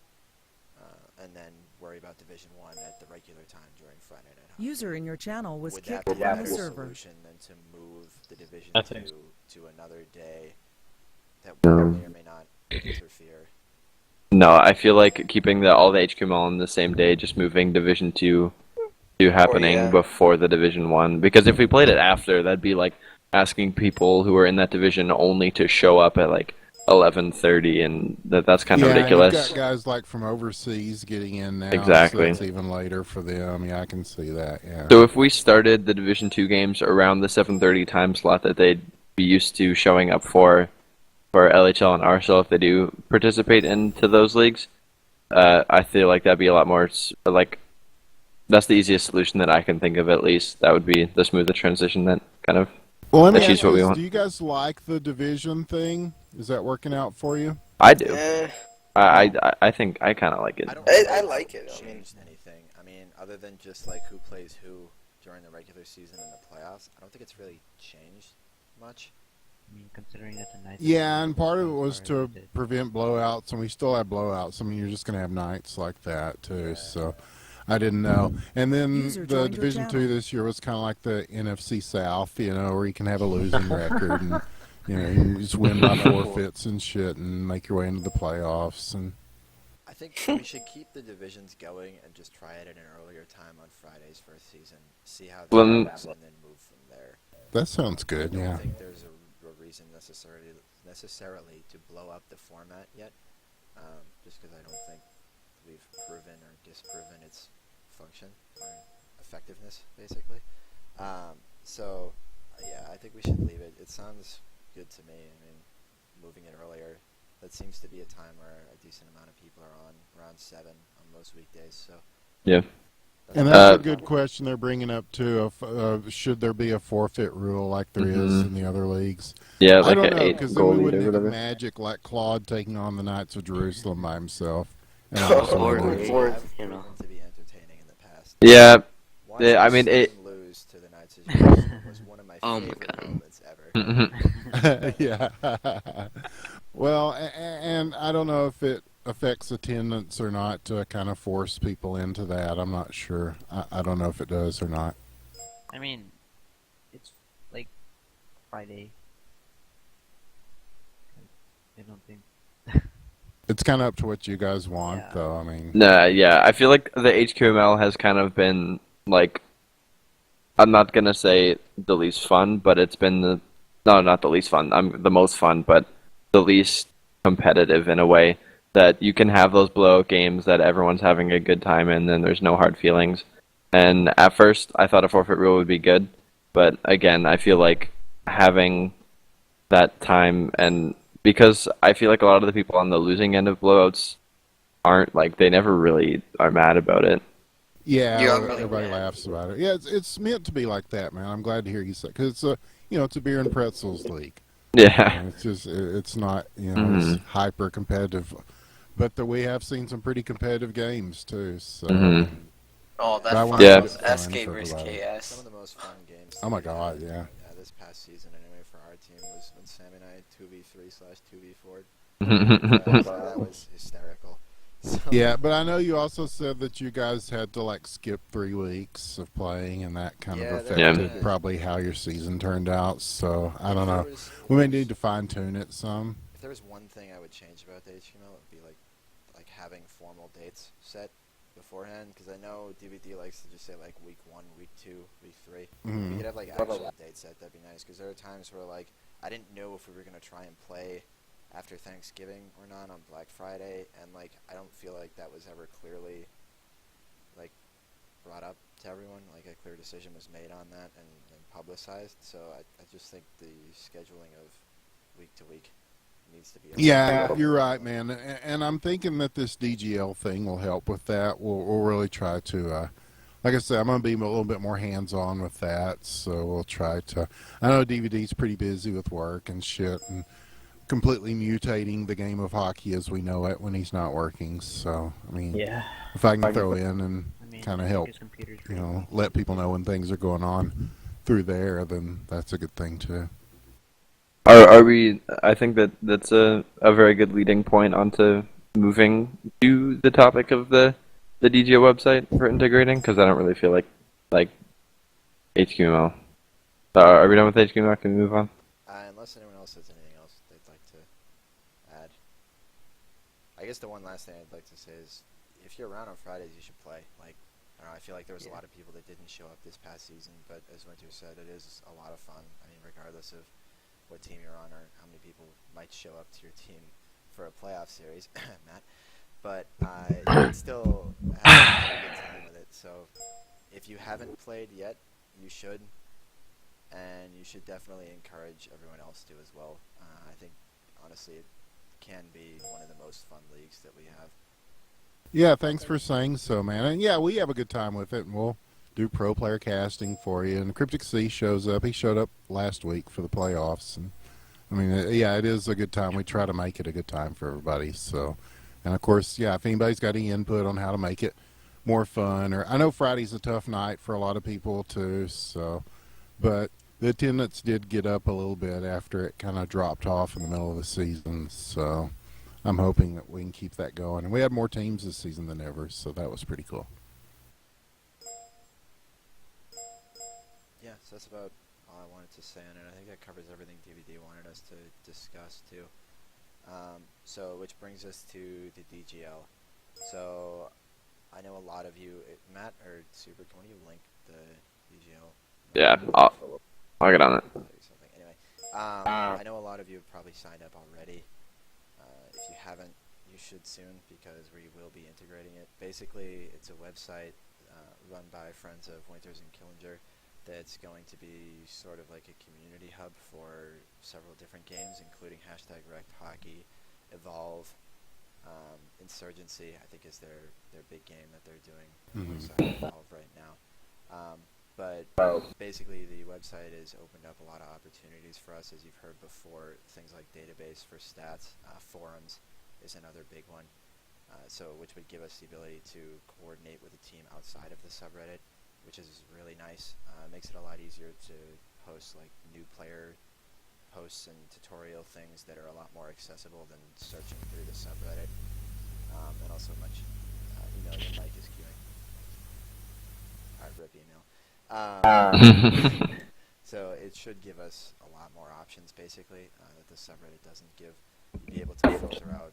and then worry about Division 1 at the regular time during Friday night? User in your channel was Would kicked that be from a the better server. solution than to move the Division I 2 think so. to another day that No. may or may not interfere? No, I feel like keeping all the HQML on the same day, just moving Division 2 to happening yeah. before the Division 1. Because if we played it after, that'd be like asking people who are in that division only to show up at like 11:30, and that's kind of yeah, ridiculous. You've got guys like from overseas getting in now. Exactly. So it's even later for them. Yeah, I can see that. Yeah. So if we started the Division 2 games around the 7:30 time slot that they'd be used to showing up for LHL and RSL if they do participate into those leagues, I feel like that'd be a lot more like that's the easiest solution that I can think of, at least. That would be the smoothest transition that kind of Well, let me achieves ask what we you this, want. do you guys like the division thing? Is that working out for you? I do. Eh, I think I kind of like it. I like it. I mean, Changed anything? I mean, other than just like who plays who during the regular season and the playoffs, I don't think it's really changed much. I mean, considering that the nights. Yeah, and part of it was to prevent blowouts, and we still have blowouts. I mean, you're just going to have nights like that, too, so I didn't know. And then User the joined your Division 2 channel. this year was kind of like the NFC South, you know, where you can have a losing record and, you know, you just win by forfeits and shit and make your way into the playoffs. And I think we should keep the divisions going and just try it at an earlier time on Fridays for a season, see how that Well, goes, and then move from there. that sounds good, I don't yeah. think there's a reason necessarily to blow up the format yet, just because I don't think we've proven or disproven its function or effectiveness, basically. So, yeah, I think we should leave it. It sounds good to me. I mean, moving it earlier, that seems to be a time where a decent amount of people are on, around 7 on most weekdays. So, Yeah. And that's a good question they're bringing up, too. Should there be a forfeit rule like there is in the other leagues? Yeah, I like don't an know, 8 because then goal we lead or wouldn't have whatever. Magic like Claude taking on the Knights of Jerusalem by himself. And Oh, also Lord. lose. Lord. you know. to be entertaining in the past. Yeah. Watching I mean, it. Sweden lose to the Knights of Jerusalem was one of my Oh my favorite God. moments ever. Yeah. Well, and I don't know if it affects attendance or not to kind of force people into that. I'm not sure. I don't know if it does or not. I mean, it's like Friday. I don't think. It's kind of up to what you guys want, Yeah. though. I mean, Nah, yeah. I feel like the HQML has kind of been like, I'm not gonna say the least fun, but it's been not the least fun. I'm the most fun, but the least competitive in a way that you can have those blowout games that everyone's having a good time in, and there's no hard feelings. And at first, I thought a forfeit rule would be good, but again, I feel like having that time, and because I feel like a lot of the people on the losing end of blowouts aren't like, they never really are mad about it. yeah, You aren't really everybody mad. laughs about it. Yeah, it's meant to be like that, man. I'm glad to hear you say, because it's a, it's a beer and pretzels league. Yeah. It's just, it's not, it's hyper competitive, but we have seen some pretty competitive games too. So, Oh, But I that wanna Yeah. finals see it SK fun for versus everybody. Some KS. of the most fun games. Oh my God, yeah. This past season, anyway, for our team was when Sam and I 2v3/2v4. That was hysterical. So, Yeah, but I know you also said that you guys had to like skip 3 weeks of playing, and that kind Yeah, of that- affected Yeah. probably how your season turned out. So I don't if know. there was- We may need to fine tune it some. If there was one thing I would change about the HTML, it would be like having formal dates set beforehand, because I know DVD likes to just say like week 1, week 2, week 3. Mhm. We could have like actual dates set. That'd be nice, because there are times where like I didn't know if we were gonna try and play after Thanksgiving or not on Black Friday, and like I don't feel like that was ever clearly like brought up to everyone. Like a clear decision was made on that and publicized. So I just think the scheduling of week to week needs to be. Yeah, you're right, man. And I'm thinking that this DGL thing will help with that. We'll really try to, like I said, I'm going to be a little bit more hands-on with that. So we'll try to. I know DVD's pretty busy with work and shit, and completely mutating the game of hockey as we know it when he's not working. So I mean, if I can throw in and kind of help, let people know when things are going on through there, then that's a good thing too. Are we? I think that's a very good leading point onto moving to the topic of the DGO website for integrating, because I don't really feel like HQML. Are we done with HQML? Can we move on? Unless anyone else has anything else they'd like to add. I guess the one last thing I'd like to say is, if you're around on Fridays, you should play. Like, I don't know, I feel like there was a lot of people that didn't show up this past season, but as Winter said, it is a lot of fun. I mean, regardless of what team you're on or how many people might show up to your team for a playoff series, Matt. But you can still have a good time with it. So if you haven't played yet, you should. And you should definitely encourage everyone else to as well. I think, honestly, it can be one of the most fun leagues that we have. Yeah, thanks for saying so, man. And yeah, we have a good time with it, and we'll do pro player casting for you. And Cryptic C shows up. He showed up last week for the playoffs. And I mean, yeah, it is a good time. We try to make it a good time for everybody. So, and of course, yeah, if anybody's got any input on how to make it more fun, or I know Friday's a tough night for a lot of people too. So, but the attendance did get up a little bit after it kind of dropped off in the middle of the season. So I'm hoping that we can keep that going. And we had more teams this season than ever, so that was pretty cool. Yeah, so that's about all I wanted to say on it. I think that covers everything DVD wanted us to discuss too. So, which brings us to the DGL. So, I know a lot of you, Matt or Super, can one of you link the DGL? Yeah, I'll get on it. Anyway, I know a lot of you have probably signed up already. If you haven't, you should soon, because we will be integrating it. Basically, it's a website run by friends of Winters and Killinger that's going to be sort of like a community hub for several different games, including #Wrecked Hockey, Evolve, Insurgency, I think is their big game that they're doing alongside Evolve right now. But basically the website has opened up a lot of opportunities for us, as you've heard before. Things like database for stats, forums is another big one, which would give us the ability to coordinate with a team outside of the subreddit, which is really nice. Makes it a lot easier to post like new player posts and tutorial things that are a lot more accessible than searching through the subreddit. And also much, email your mic is queuing. Alright, rip email. So it should give us a lot more options, basically, that the subreddit doesn't give. You'd be able to filter out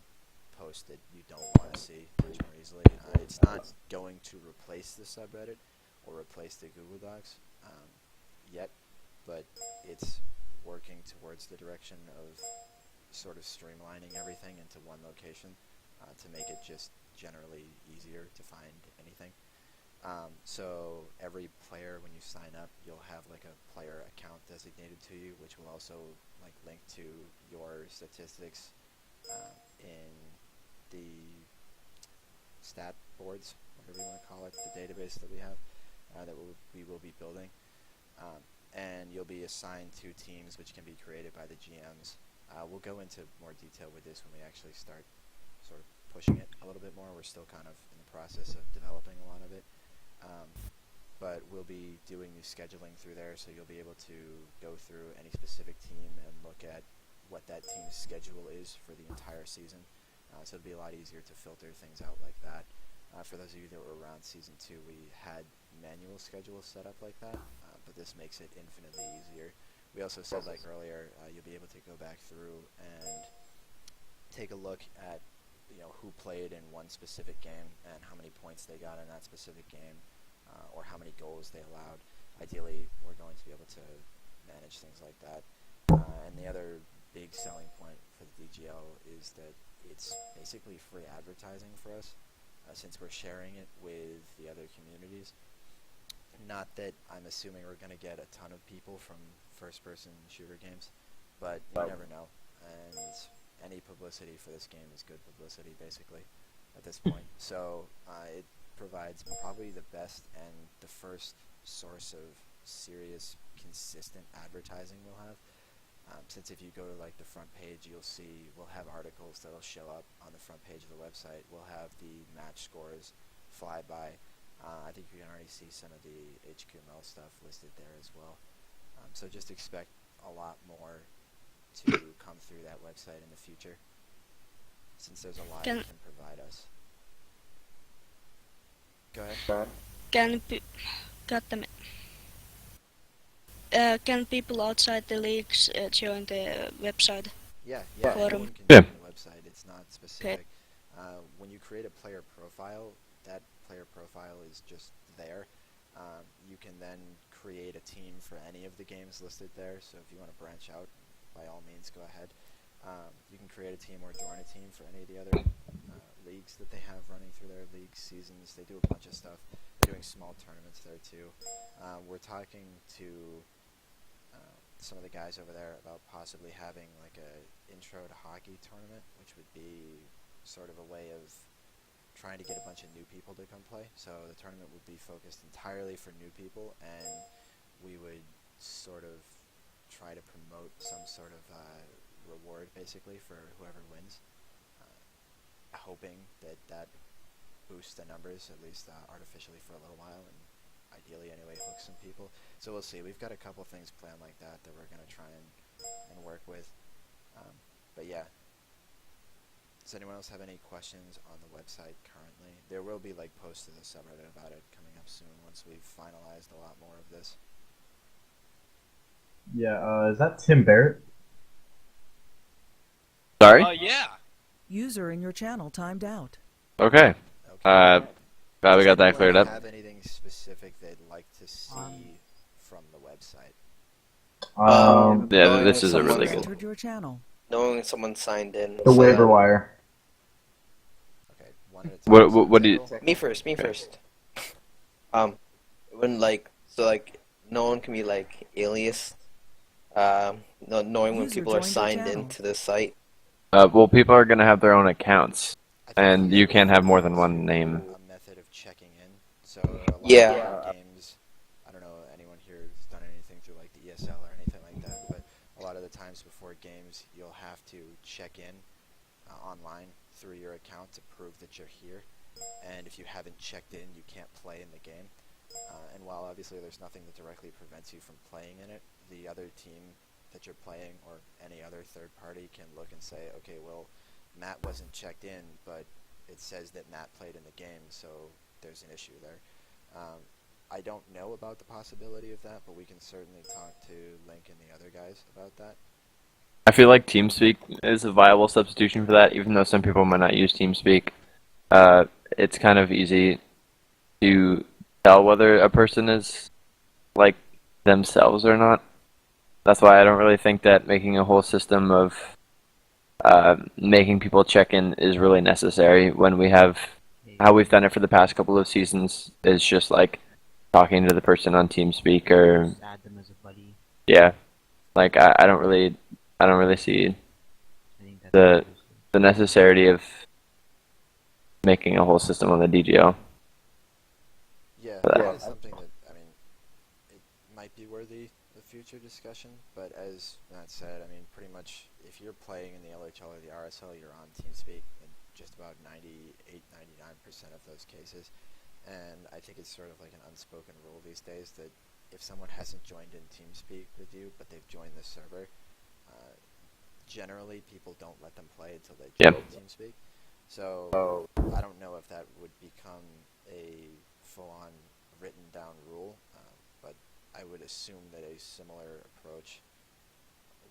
posts that you don't want to see much more easily. It's not going to replace the subreddit or replace the Google Docs yet, but it's working towards the direction of sort of streamlining everything into one location to make it just generally easier to find anything. So every player, when you sign up, you'll have like a player account designated to you, which will also like link to your statistics in the stat boards, whatever you want to call it, the database that we have that we will be building. And you'll be assigned to teams which can be created by the GMs. We'll go into more detail with this when we actually start sort of pushing it a little bit more. We're still kind of in the process of developing a lot of it. But we'll be doing the scheduling through there, so you'll be able to go through any specific team and look at what that team's schedule is for the entire season. So it'll be a lot easier to filter things out like that. For those of you that were around Season 2, we had manual schedules set up like that, but this makes it infinitely easier. We also said, like earlier, you'll be able to go back through and take a look at who played in one specific game and how many points they got in that specific game, or how many goals they allowed. Ideally, we're going to be able to manage things like that. And the other big selling point for the DGL is that it's basically free advertising for us, since we're sharing it with the other communities. Not that I'm assuming we're going to get a ton of people from first-person shooter games, but you never know. And any publicity for this game is good publicity, basically, at this point. So it provides probably the best and the first source of serious, consistent advertising we'll have. Since if you go to like the front page, you'll see we'll have articles that'll show up on the front page of the website. We'll have the match scores, flyby. I think you can already see some of the HQML stuff listed there as well. So just expect a lot more to come through that website in the future, since there's a lot it can provide us. Go ahead. God damn it. Can people outside the leagues join the website? Yeah, forum? Anyone can join the website. It's not specific. When you create a player profile, that player profile is just there. You can then create a team for any of the games listed there. So if you want to branch out, by all means, go ahead. You can create a team or join a team for any of the other leagues that they have running through their league seasons. They do a bunch of stuff. They're doing small tournaments there too. We're talking to some of the guys over there about possibly having like a intro to hockey tournament, which would be sort of a way of trying to get a bunch of new people to come play. So the tournament would be focused entirely for new people, and we would sort of try to promote some sort of reward basically for whoever wins, hoping that that boosts the numbers, at least artificially for a little while, and ideally anyway hook some people. So we'll see. We've got a couple things planned like that we're going to try and work with. But yeah. Does anyone else have any questions on the website currently? There will be like posts to the subreddit about it coming up soon once we've finalized a lot more of this. Yeah, is that Tim Barrett? Sorry? Yeah. User in your channel timed out. Okay. Glad we got that cleared up. Have anything specific they'd like to see from the website? Yeah, this is a really Entered good. your channel. Knowing someone signed in. The waiver wire. Okay, one at a time. What do you? Me first. When no one can be like alias. Knowing when User people are joined your signed channel. into the site. Well, people are gonna have their own accounts, and you can't have more than one name. A method of checking in. So a lot Yeah. of games, I don't know anyone here who's done anything through like the ESL or anything like that, but a lot of the times before games, you'll have to check in online through your account to prove that you're here. And if you haven't checked in, you can't play in the game. And while obviously there's nothing that directly prevents you from playing in it, the other team that you're playing or any other third party can look and say, okay, well, Matt wasn't checked in, but it says that Matt played in the game, so there's an issue there. I don't know about the possibility of that, but we can certainly talk to Link and the other guys about that. I feel like TeamSpeak is a viable substitution for that, even though some people might not use TeamSpeak. It's kind of easy to tell whether a person is like themselves or not. That's why I don't really think that making a whole system of making people check in is really necessary when we have how we've done it for the past couple of seasons is just like talking to the person on TeamSpeak or Just add them as a buddy. yeah, like I don't really see I think that's the necessity of making a whole system on the DGL. Yeah, for that. that is something that, I mean, it might be worthy of future discussion, but as Matt said, I mean, pretty much if you're playing in the LHL or the RSL, you're on TeamSpeak in just about 98, 99% of those cases. And I think it's sort of like an unspoken rule these days that if someone hasn't joined in TeamSpeak with you, but they've joined the server, generally people don't let them play until they join TeamSpeak. So I don't know if that would become a full-on written down rule, but I would assume that a similar approach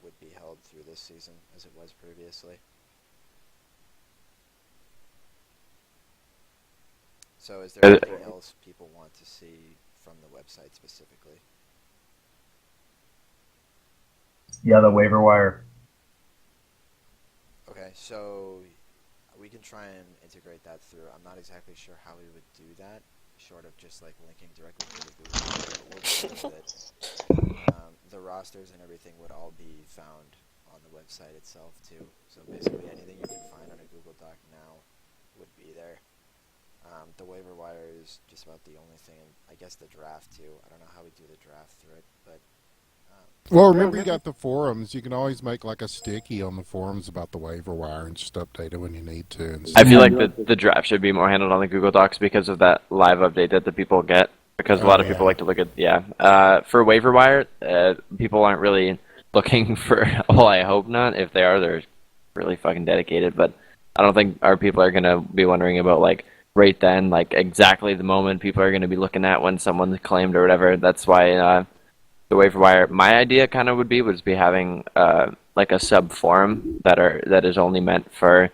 would be held through this season as it was previously. So is there anything else people want to see from the website specifically? Yeah, the waiver wire. Okay, so we can try and integrate that through. I'm not exactly sure how we would do that, short of just like linking directly to the Google Doc, but we'll be doing that. The rosters and everything would all be found on the website itself too. So basically anything you can find on a Google Doc now would be there. The waiver wire is just about the only thing, and I guess the draft too. I don't know how we do the draft through it, but Well, remember you got the forums. You can always make like a sticky on the forums about the waiver wire and just update it when you need to. And I feel like the draft should be more handled on the Google Docs because of that live update that the people get. Because a lot of people like to look at, for waiver wire, people aren't really looking for, well, I hope not. If they are, they're really fucking dedicated. But I don't think our people are going to be wondering about, like, right then, like, exactly the moment people are going to be looking at when someone's claimed or whatever. That's why the waiver wire, my idea kind of would be having, like, a sub-forum that is only meant for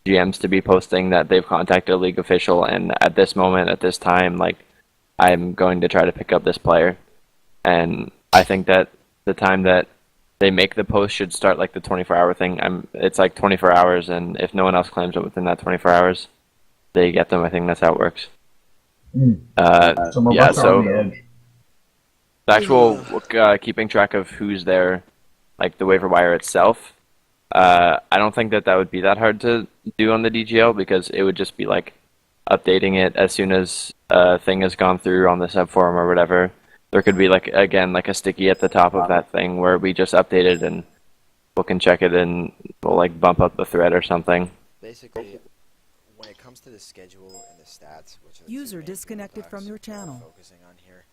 GMs to be posting that they've contacted a league official, and at this moment, at this time, like, I'm going to try to pick up this player. And I think that the time that they make the post should start like the 24-hour thing. It's like 24 hours, and if no one else claims it within that 24 hours, they get them. I think that's how it works. So the actual keeping track of who's there, like the waiver wire itself, I don't think that would be that hard to do on the DGL, because it would just be like updating it as soon as a thing has gone through on the subforum or whatever. There could be like a sticky at the top of that thing where we just update it and people can check it and we'll like bump up the thread or something. Basically, when it comes to the schedule and the stats, which are User disconnected from your channel. Focusing on here,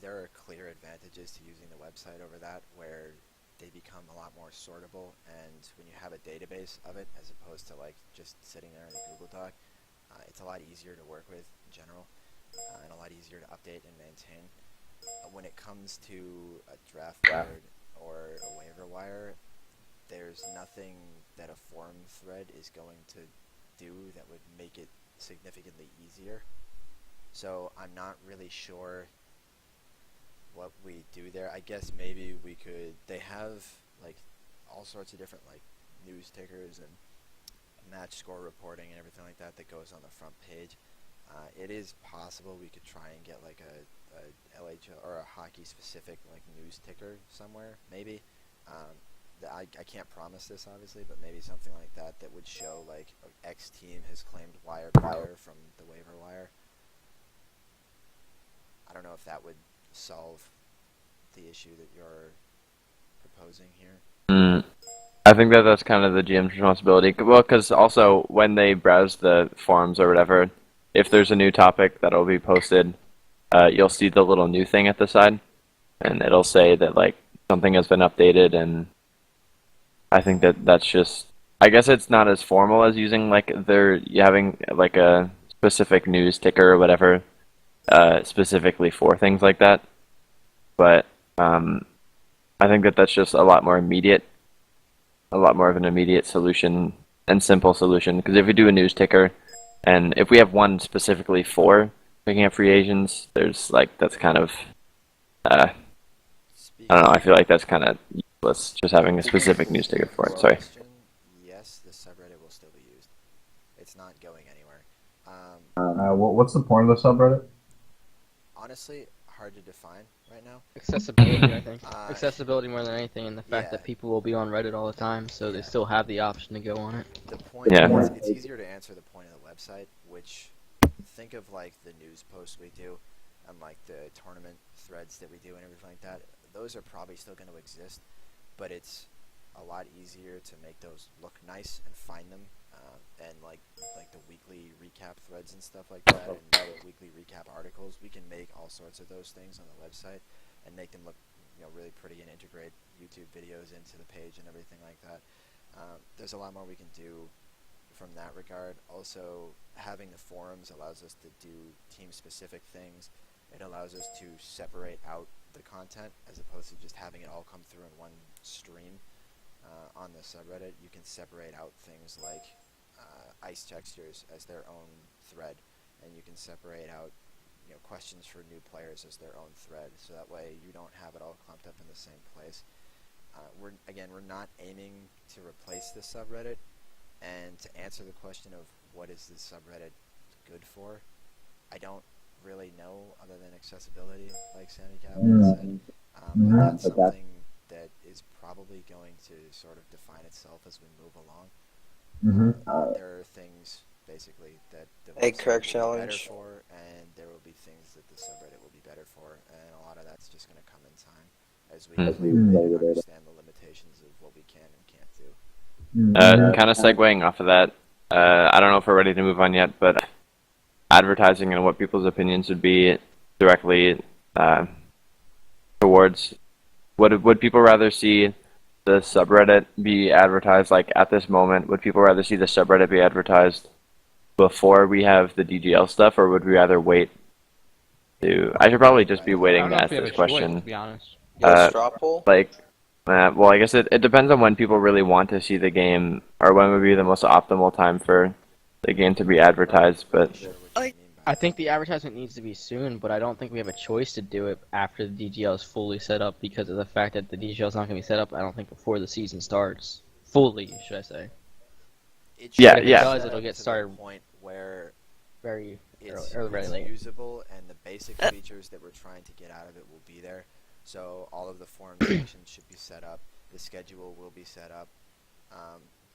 there are clear advantages to using the website over that, where they become a lot more sortable, and when you have a database of it as opposed to like just sitting there in a Google Doc, it's a lot easier to work with in general, and a lot easier to update and maintain. When it comes to a draft board or a waiver wire, there's nothing that a forum thread is going to do that would make it significantly easier. So I'm not really sure what we do there. I guess maybe we could, they have like all sorts of different like news tickers and match score reporting and everything like that that goes on the front page. It is possible we could try and get like a LHL or a hockey specific like news ticker somewhere, maybe. I can't promise this obviously, but maybe something like that would show like X team has claimed wire player from the waiver wire. I don't know if that would solve the issue that you're proposing here. I think that's kind of the GM's responsibility. Well, because also when they browse the forums or whatever, if there's a new topic that'll be posted, you'll see the little new thing at the side, and it'll say that like something has been updated. And I think that's just, I guess it's not as formal as using like having like a specific news ticker or whatever, specifically for things like that. But I think that's just a lot more immediate. A lot more of an immediate solution and simple solution, because if we do a news ticker, and if we have one specifically for picking up free agents, there's like, that's kind of, I don't know, I feel like that's kind of useless, just having a specific news ticker for it. Sorry. Yes, the subreddit will still be used. It's not going anywhere. What's the point of the subreddit? Honestly, hard to define right now. Accessibility, I think. Accessibility more than anything, and the fact that people will be on Reddit all the time, so they still have the option to go on it. The point is, it's easier to answer the point of the website, which, think of like the news posts we do, and like the tournament threads that we do and everything like that. Those are probably still going to exist, but it's a lot easier to make those look nice and find them, and like the weekly recap threads and stuff like that, and the weekly recap articles. We can make all sorts of those things on the website and make them look, really pretty, and integrate YouTube videos into the page and everything like that. There's a lot more we can do from that regard. Also, having the forums allows us to do team-specific things. It allows us to separate out the content as opposed to just having it all come through in one stream. On the subreddit, you can separate out things like ice textures as their own thread, and you can separate out questions for new players as their own thread, so that way you don't have it all clumped up in the same place. We're not aiming to replace the subreddit, and to answer the question of what is this subreddit good for, I don't really know other than accessibility, like Sandy Cavan said. But that's something that is probably going to sort of define itself as we move along. There are things basically that the Hey, website Kirk will be better challenge. for, and there will be things that the subreddit will be better for, and a lot of that's just going to come in time as we understand the limitations of what we can and can't do. Kind of segueing off of that, I don't know if we're ready to move on yet, but advertising and what people's opinions would be directly towards would people rather see the subreddit be advertised like at this moment? Would people rather see the subreddit be advertised before we have the DGL stuff, or would we rather wait to? I should probably just be waiting to ask this question. To be honest. Well, I guess it depends on when people really want to see the game, or when would be the most optimal time for the game to be advertised. But I think the advertisement needs to be soon, but I don't think we have a choice to do it after the DGL is fully set up because of the fact that the DGL is not going to be set up, I don't think, before the season starts. Fully, should I say. If it does, it'll get started to the point where very it's late. usable, and the basic features that we're trying to get out of it will be there. So all of the forum sections should be set up. The schedule will be set up.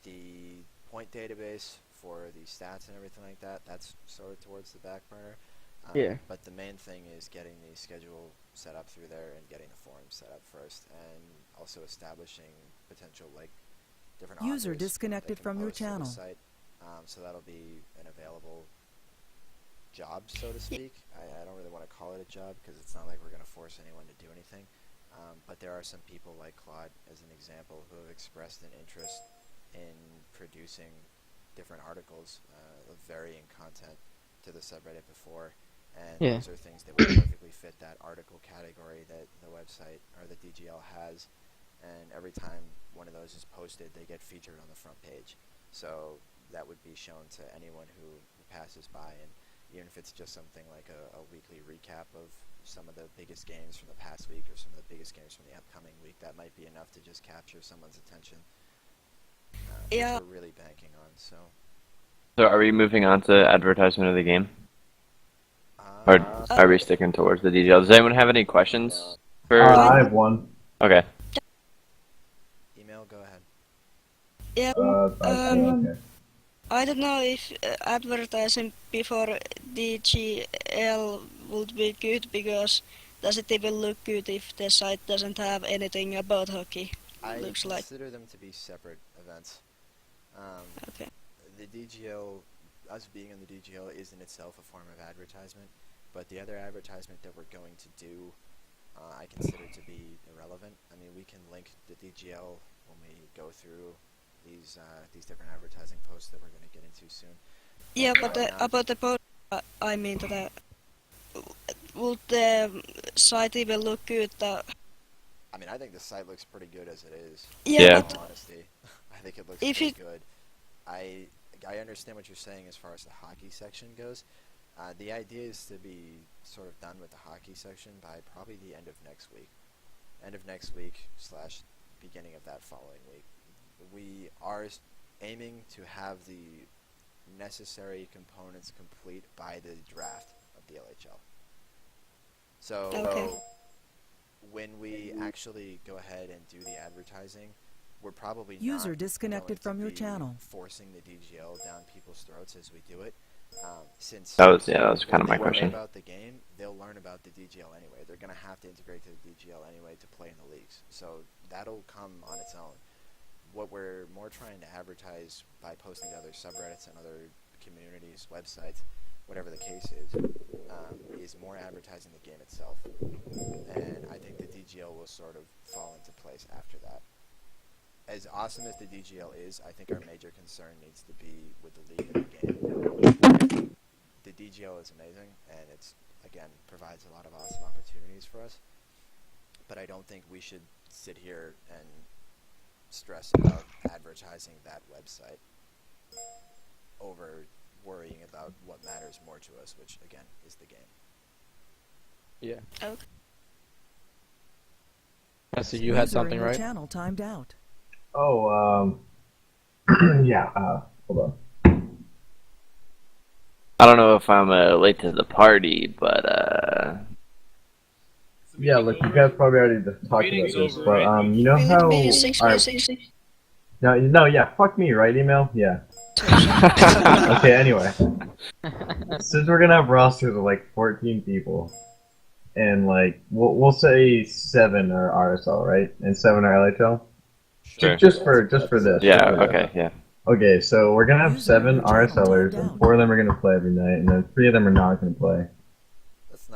The point database for the stats and everything like that, that's sort of towards the back burner. But the main thing is getting the schedule set up through there and getting the forums set up first, and also establishing potential different User authors disconnected that can from your post to the channel. site. So that'll be an available job, so to speak. I don't really want to call it a job because it's not like we're going to force anyone to do anything. But there are some people like Claude, as an example, who have expressed an interest in producing different articles of varying content to the subreddit before. And those are things that would perfectly fit that article category that the website or the DGL has. And every time one of those is posted, they get featured on the front page. So that would be shown to anyone who passes by, and even if it's just something like a weekly recap of some of the biggest games from the past week or some of the biggest games from the upcoming week, that might be enough to just capture someone's attention, which we're really banking on. So are we moving on to advertisement of the game? Or are we sticking towards the DGL? Does anyone have any questions? I have one. Okay. Email, go ahead. I don't know if advertising before DGL would be good, because does it even look good if the site doesn't have anything about hockey? I Looks like. consider them to be separate events. Okay. The DGL, us being in the DGL, is in itself a form of advertisement, but the other advertisement that we're going to do, I consider to be irrelevant. I mean, we can link the DGL when we go through these different advertising posts that we're going to get into soon. Yeah, but about the post, I mean that would the site even look good? I mean, I think the site looks pretty good as it is. Yeah. In all honesty, I think it looks pretty good. I understand what you're saying as far as the hockey section goes. The idea is to be sort of done with the hockey section by probably the end of next week. End of next week / beginning of that following week. We are aiming to have the necessary components complete by the draft of the LHL. So when we actually go ahead and do the advertising, we're probably User not disconnected going from to your be channel. forcing the DGL down people's throats as we do it. Since that was kind of my when they learn question. about the game, they'll learn about the DGL anyway. They're going to have to integrate to the DGL anyway to play in the leagues. So that'll come on its own. What we're more trying to advertise by posting to other subreddits and other communities, websites, whatever the case is more advertising the game itself. And I think the DGL will sort of fall into place after that. As awesome as the DGL is, I think our major concern needs to be with the league and the game. The DGL is amazing, and it's, again, provides a lot of awesome opportunities for us. But I don't think we should sit here and stress about advertising that website over worrying about what matters more to us, which again is the game. Yeah. Okay. So you had User in something, your right? channel timed out. Oh, yeah. Hold on. I don't know if I'm late to the party, but Yeah, look, you guys probably already just talked about this, but you know Will how? it be 6 Alright, v 6? no, yeah, fuck me, right? Email, yeah. Okay, anyway, since we're gonna have rosters of like 14 people, and like we'll say 7 are RSL, right? And 7 are LHL. Sure. Just for this. Yeah. just for this. Okay. Yeah. Okay, so we're gonna have 7 RSLers, and 4 of them are gonna play every night, and then 3 of them are not gonna play.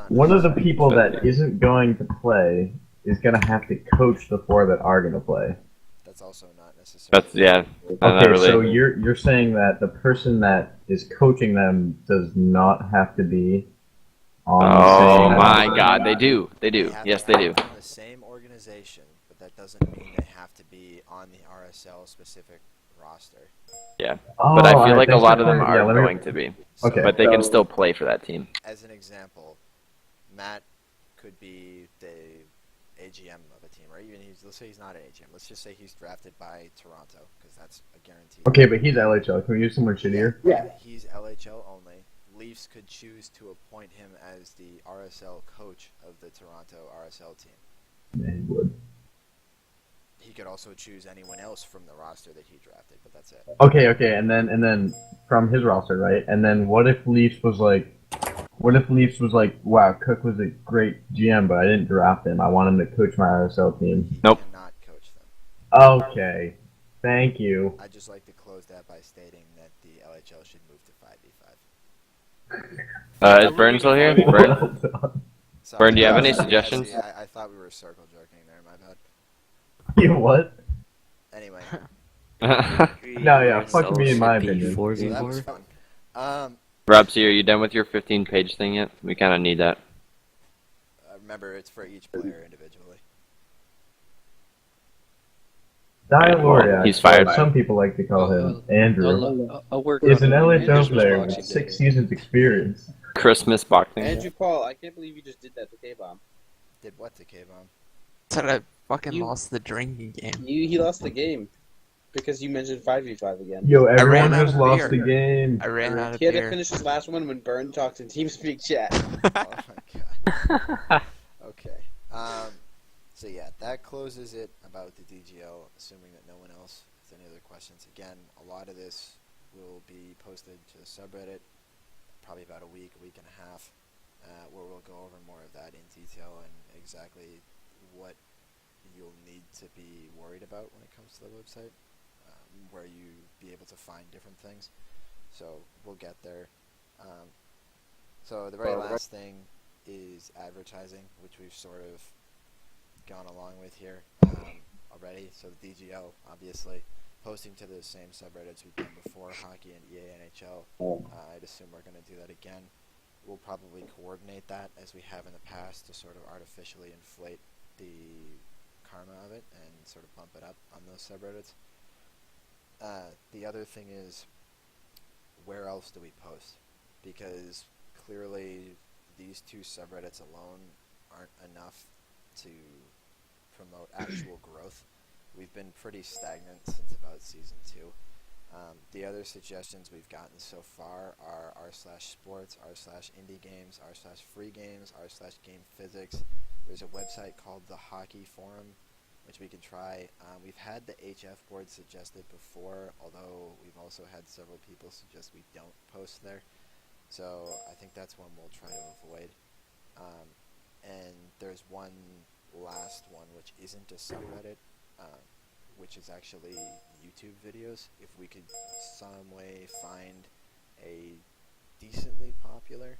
One of the people that isn't going to play is gonna have to coach the 4 that are gonna play. That's also not necessary. That's yeah. Not Okay, really. so you're saying that the person that is coaching them does not have to be on the Oh same. my God, they do. They do. Yes, they do. The same organization, but that doesn't mean they have to be on the RSL specific roster. Yeah. Oh, But I feel alright, like a thanks lot for of them clarifying. are Yeah, let me- going to be. Okay. But they can still play for that team. As an example, Matt could be the AGM of a team, right? Even let's say he's not an AGM. Let's just say he's drafted by Toronto, because that's a guarantee. Okay, but he's LHL. Can we use someone shittier? Yeah. He's LHL only. Leafs could choose to appoint him as the RSL coach of the Toronto RSL team. Yeah, he would. He could also choose anyone else from the roster that he drafted, but that's it. Okay, and then from his roster, right? And then what if Leafs was like, wow, Cook was a great GM, but I didn't draft him. I want him to coach my RSL team. Nope. Cannot coach them. Okay, thank you. I'd just like to close that by stating that the LHL should move to 5v5. Is Burn still here? Burn? Burn, do you have any suggestions? I thought we were circle jerking there, my bad. You what? Anyway. No, yeah, fuck me in my opinion. So that was fun. Robsy, are you done with your 15-page thing yet? We kind of need that. Remember, it's for each player individually. Dialoria, He's fired. some people like to call him Andrew, I'll work is on an it. LHL Andrew's player boxing with day. 6 seasons experience. Christmas boxing. Andrew Paul, I can't believe you just did that to K-Bomb. Did what to K-Bomb? Said I fucking You- lost the drinking game. He lost the game because you mentioned 5v5 again. Yo, I everyone ran out has of lost beer. the game. I ran out of He had to beer. finish his last one when Burn talks in TeamSpeak chat. Oh my god. Okay. So yeah, that closes it about the DGL, assuming that no one else has any other questions. Again, a lot of this will be posted to the subreddit, probably about a week and a half, where we'll go over more of that in detail and exactly what you'll need to be worried about when it comes to the website, where you be able to find different things. So we'll get there. So the very last thing is advertising, which we've sort of gone along with here already. So the DGL, obviously, posting to the same subreddits we've done before, hockey and EA NHL. I'd assume we're going to do that again. We'll probably coordinate that as we have in the past to sort of artificially inflate the karma of it and sort of bump it up on those subreddits. The other thing is, where else do we post? Because clearly these 2 subreddits alone aren't enough to promote actual growth. We've been pretty stagnant since about Season 2. The other suggestions we've gotten so far are r/sports, r/indie games, r/free games, r/game physics. There's a website called the Hockey Forum, which we can try. We've had the HF board suggested before, although we've also had several people suggest we don't post there. So I think that's one we'll try to avoid. And there's one last one, which isn't a subreddit, which is actually YouTube videos. If we could some way find a decently popular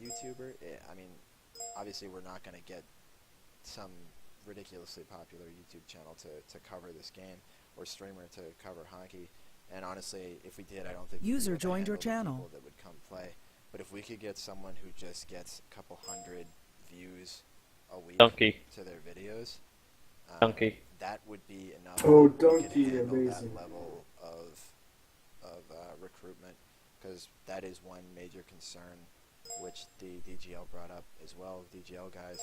YouTuber, I mean, obviously we're not going to get some ridiculously popular YouTube channel to cover this game, or streamer to cover hockey. And honestly, if we did, I don't think User we would joined your handle the channel. people that would come play. But if we could get someone who just gets a couple hundred views a week Donkey. to their videos, Donkey. that would be enough. Oh, We could Donkey, handle amazing. that level of recruitment. because that is one major concern which the DGL brought up as well. DGL guys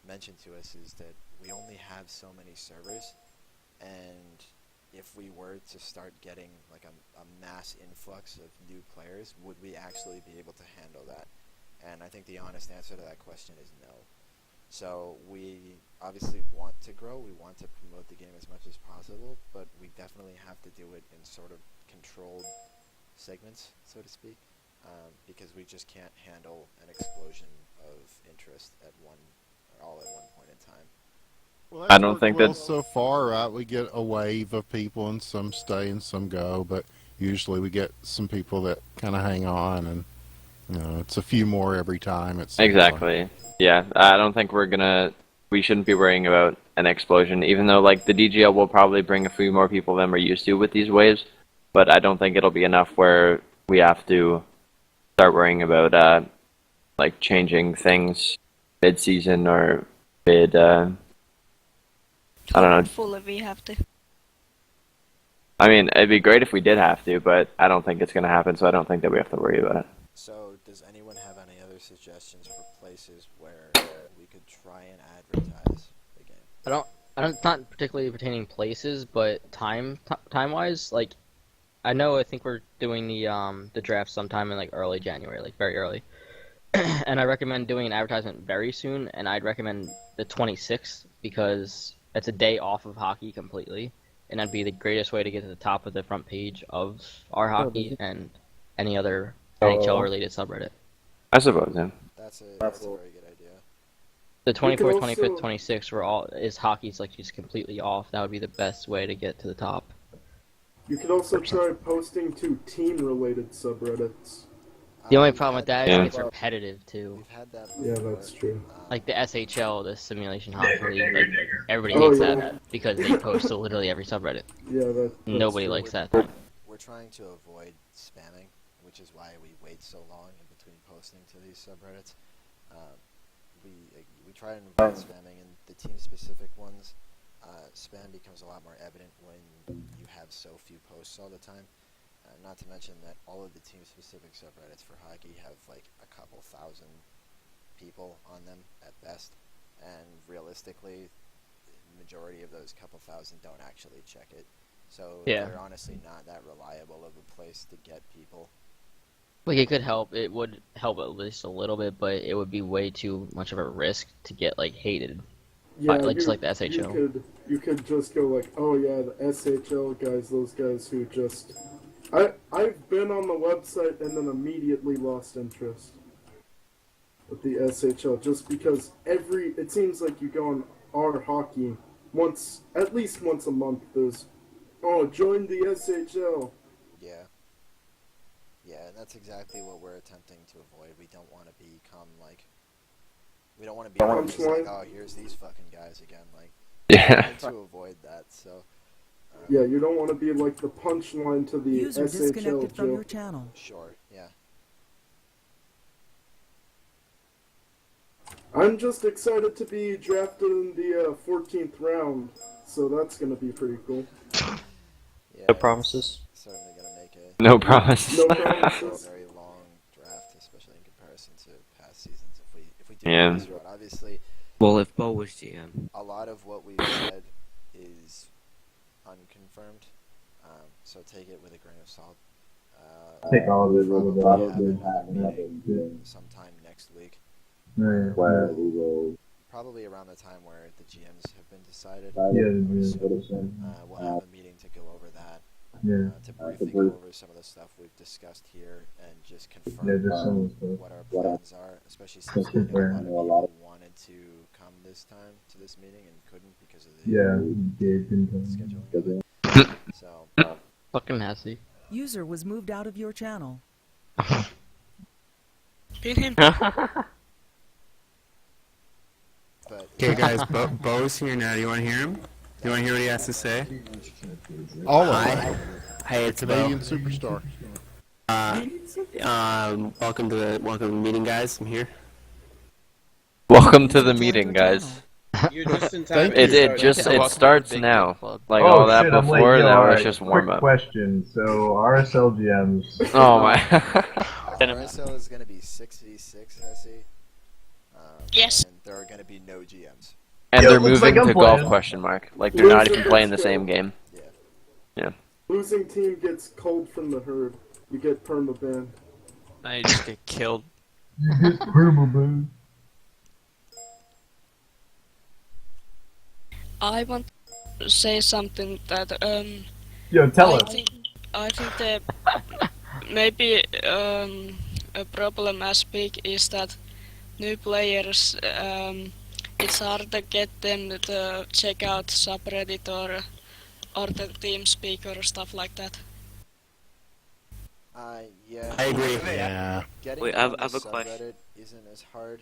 mentioned to us is that we only have so many servers, and if we were to start getting like a mass influx of new players, would we actually be able to handle that? And I think the honest answer to that question is no. So we obviously want to grow, we want to promote the game as much as possible, but we definitely have to do it in sort of controlled segments, so to speak, because we just can't handle an explosion of interest at one point in time. Well, I don't think that so far, right? We get a wave of people, and some stay and some go, but usually we get some people that kind of hang on, and it's a few more every time. Exactly. Yeah, I don't think we shouldn't be worrying about an explosion, even though like the DGL will probably bring a few more people than we're used to with these waves, but I don't think it'll be enough where we have to start worrying about like changing things mid-season or mid. I don't know. Fully we have to. I mean, it'd be great if we did have to, but I don't think it's going to happen, so I don't think that we have to worry about it. So, does anyone have any other suggestions for places where we could try and advertise the game? I don't, not particularly pertaining places, but time-wise, like, I think we're doing the draft sometime in like early January, like very early. And I recommend doing an advertisement very soon, and I'd recommend the 26th because it's a day off of hockey completely, and that'd be the greatest way to get to the top of the front page of our hockey and any other NHL-related subreddit. I suppose, yeah. That's a very good idea. The 24th, 25th, 26th is hockey's like just completely off. That would be the best way to get to the top. You could also try posting to team-related subreddits. The only problem with that is it gets repetitive too. We've had that Yeah, that's true. Like the SHL, the Simulation Hockey League, like everybody hates that because they post to literally every subreddit. Yeah, that's nobody likes that. We're trying to avoid spamming, which is why we wait so long in between posting to these subreddits. We try and avoid spamming, and the team-specific ones, spam becomes a lot more evident when you have so few posts all the time. Not to mention that all of the team-specific subreddits for hockey have like a couple thousand people on them at best, and realistically, the majority of those couple thousand don't actually check it. So they're honestly not that reliable of a place to get people. Like it could help. It would help at least a little bit, but it would be way too much of a risk to get like hated. Yeah, just like the SHL. You could just go like, oh yeah, the SHL guys, those guys who just... I've been on the website and then immediately lost interest with the SHL just because it seems like you go on our hockey at least once a month. There's, join the SHL. Yeah, and that's exactly what we're attempting to avoid. We don't want to become like, we don't want to be like, oh, here's these fucking guys again. Like, yeah. To avoid that, so. Yeah, you don't want to be like the punchline to the User SHL disconnected from joke. your channel. Sure, yeah. I'm just excited to be drafted in the 14th round, so that's going to be pretty cool. Yeah, No promises. Certainly gonna make it. No promises. No promises. A very long draft, especially in comparison to past seasons. If we do Yeah. this route, obviously. Well, if Bo was GM. A lot of what we've said is unconfirmed, so take it with a grain of salt. Take all of it with a Probably lot have of another it. meeting sometime next week. Where we will. Probably around the time where the GMs have been decided. We'll have a meeting to go over that. To briefly go over some of the stuff we've discussed here and just confirm what our plans are, especially since I know a lot of people wanted to come this time to this meeting and couldn't because of the scheduling. So, fucking nasty. User was moved out of your channel. Pin him. Okay, guys, Bo's here now. Do you want to hear him? Do you want to hear what he has to say? All of Hi. it. Hey, it's Canadian Bo. superstar. Welcome to the meeting, guys. I'm here. Welcome to the meeting, guys. You're just in time. It starts now. Like Oh, all that shit, I'm late. before, Yo, now alright, it's just warm quick up. question. So RSL GMs. Oh my. RSL is going to be 6v6, Hesse. Yes. And there are going to be no GMs. And Yo, they're looks moving like I'm to golf playing. question mark. Like they're not even playing the same game. Yeah. Losing team gets culled from the herd. You get permaban. Now you just get killed. You get permaban. I want to say something that Yo, tell us. I think that maybe a problem as big is that new players it's hard to get them to check out subreddit or the TeamSpeak or stuff like that. Yeah. I agree. Yeah. Getting Wait, on I have the a question. subreddit isn't as hard,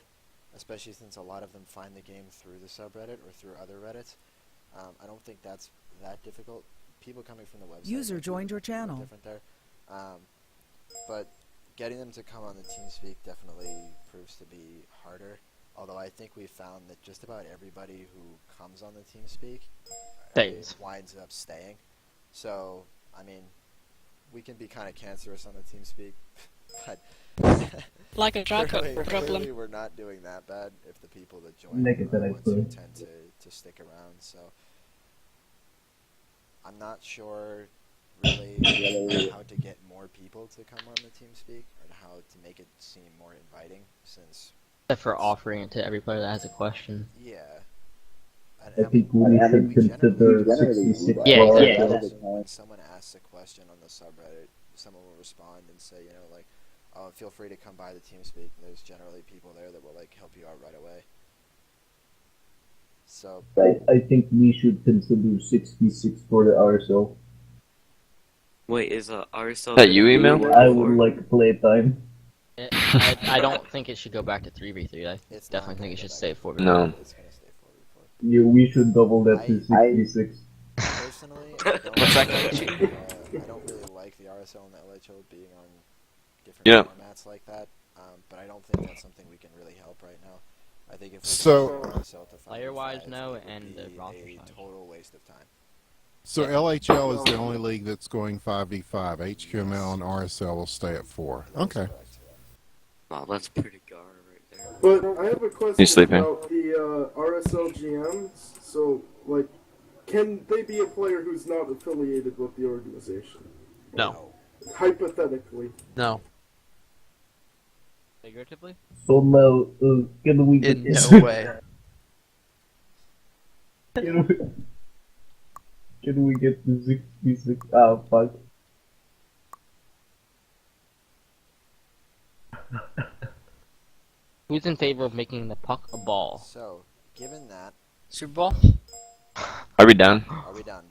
especially since a lot of them find the game through the subreddit or through other Reddits. I don't think that's that difficult. People coming from the website. User might be joined your a little channel. Different there. But getting them to come on the TeamSpeak definitely proves to be harder. Although I think we found that just about everybody who comes on the TeamSpeak winds up staying. So, I mean, we can be kind of cancerous on the TeamSpeak, but Like a drug clearly problem. we're not doing that bad if the people that join Naked are that I the ones who put. tend to stick around. So, I'm not sure really how to get more people to come on the TeamSpeak and how to make it seem more inviting since Except for offering it to every player that has a question. yeah. I think we should consider 66 When someone asks a question on the subreddit, someone will respond and say, you know, like, oh, feel free to come by the TeamSpeak. And there's generally people there that will like help you out right away. So I think we should consider 66 for the RSL. Wait, is RSL? That you email? I would like playtime. I don't think it should go back to 3v3. I definitely think it should stay 4v4. No. Yeah, we should double that to 66. Personally, What's that I don't really like the RSL and the LHL being on different formats like that. But I don't think that's something we can really help right now. I think if we So- can RSL to Player-wise, 5v5, no, it would and the be roster a size. total waste of time. So LHL is the only league that's going 5v5. HQML and RSL will stay at 4. Okay. Wow, that's pretty gar right there. But I have a question He's sleeping. about the RSL GMs. So, like, can they be a player who's not affiliated with the organization? No. Hypothetically. No. Figuratively? So now, can we get In no way. Can we get to 66? Ah, fuck. Who's in favor of making the puck a ball? So, given that, Super Bowl? Are we done? are we done?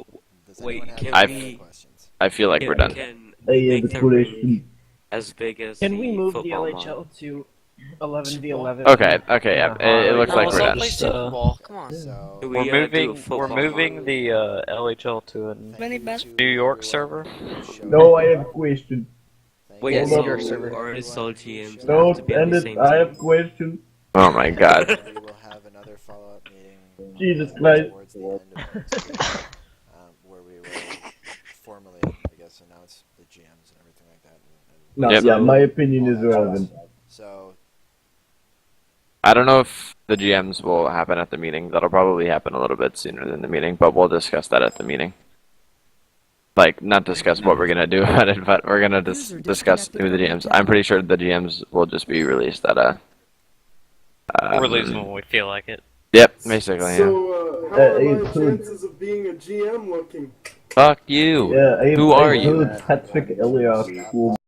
Does Wait, anyone have can any we- other questions? I feel like we're done. Can I have make a the question. league as big as Can we move the football LHL to 11v11? Okay, yeah. It looks like we're done. Super Bowl. Come on. So, Do We're we, moving. do a We're football moving mod? the LHL to a Many best. New York server. No, I have a question. Wait, Yes, so your server. RSL GMs No, have to be on end the it. same I team? have a question. Oh my god. we will have another follow-up meeting Jesus Christ. towards the end of next week, where we will formally, I guess, announce the GMs and everything like that. No, Yep. yeah, my opinion is relevant. So, I don't know if the GMs will happen at the meeting. That'll probably happen a little bit sooner than the meeting, but we'll discuss that at the meeting. Like, not discuss what we're gonna do about it, but we're gonna discuss who the GMs. I'm pretty sure the GMs will just be released at a. We're releasing when we feel like it. Yep, basically. Yeah. So, how are my it's good. chances of being a GM looking? Fuck you. Yeah, Who are I you? heard Patrick Elias will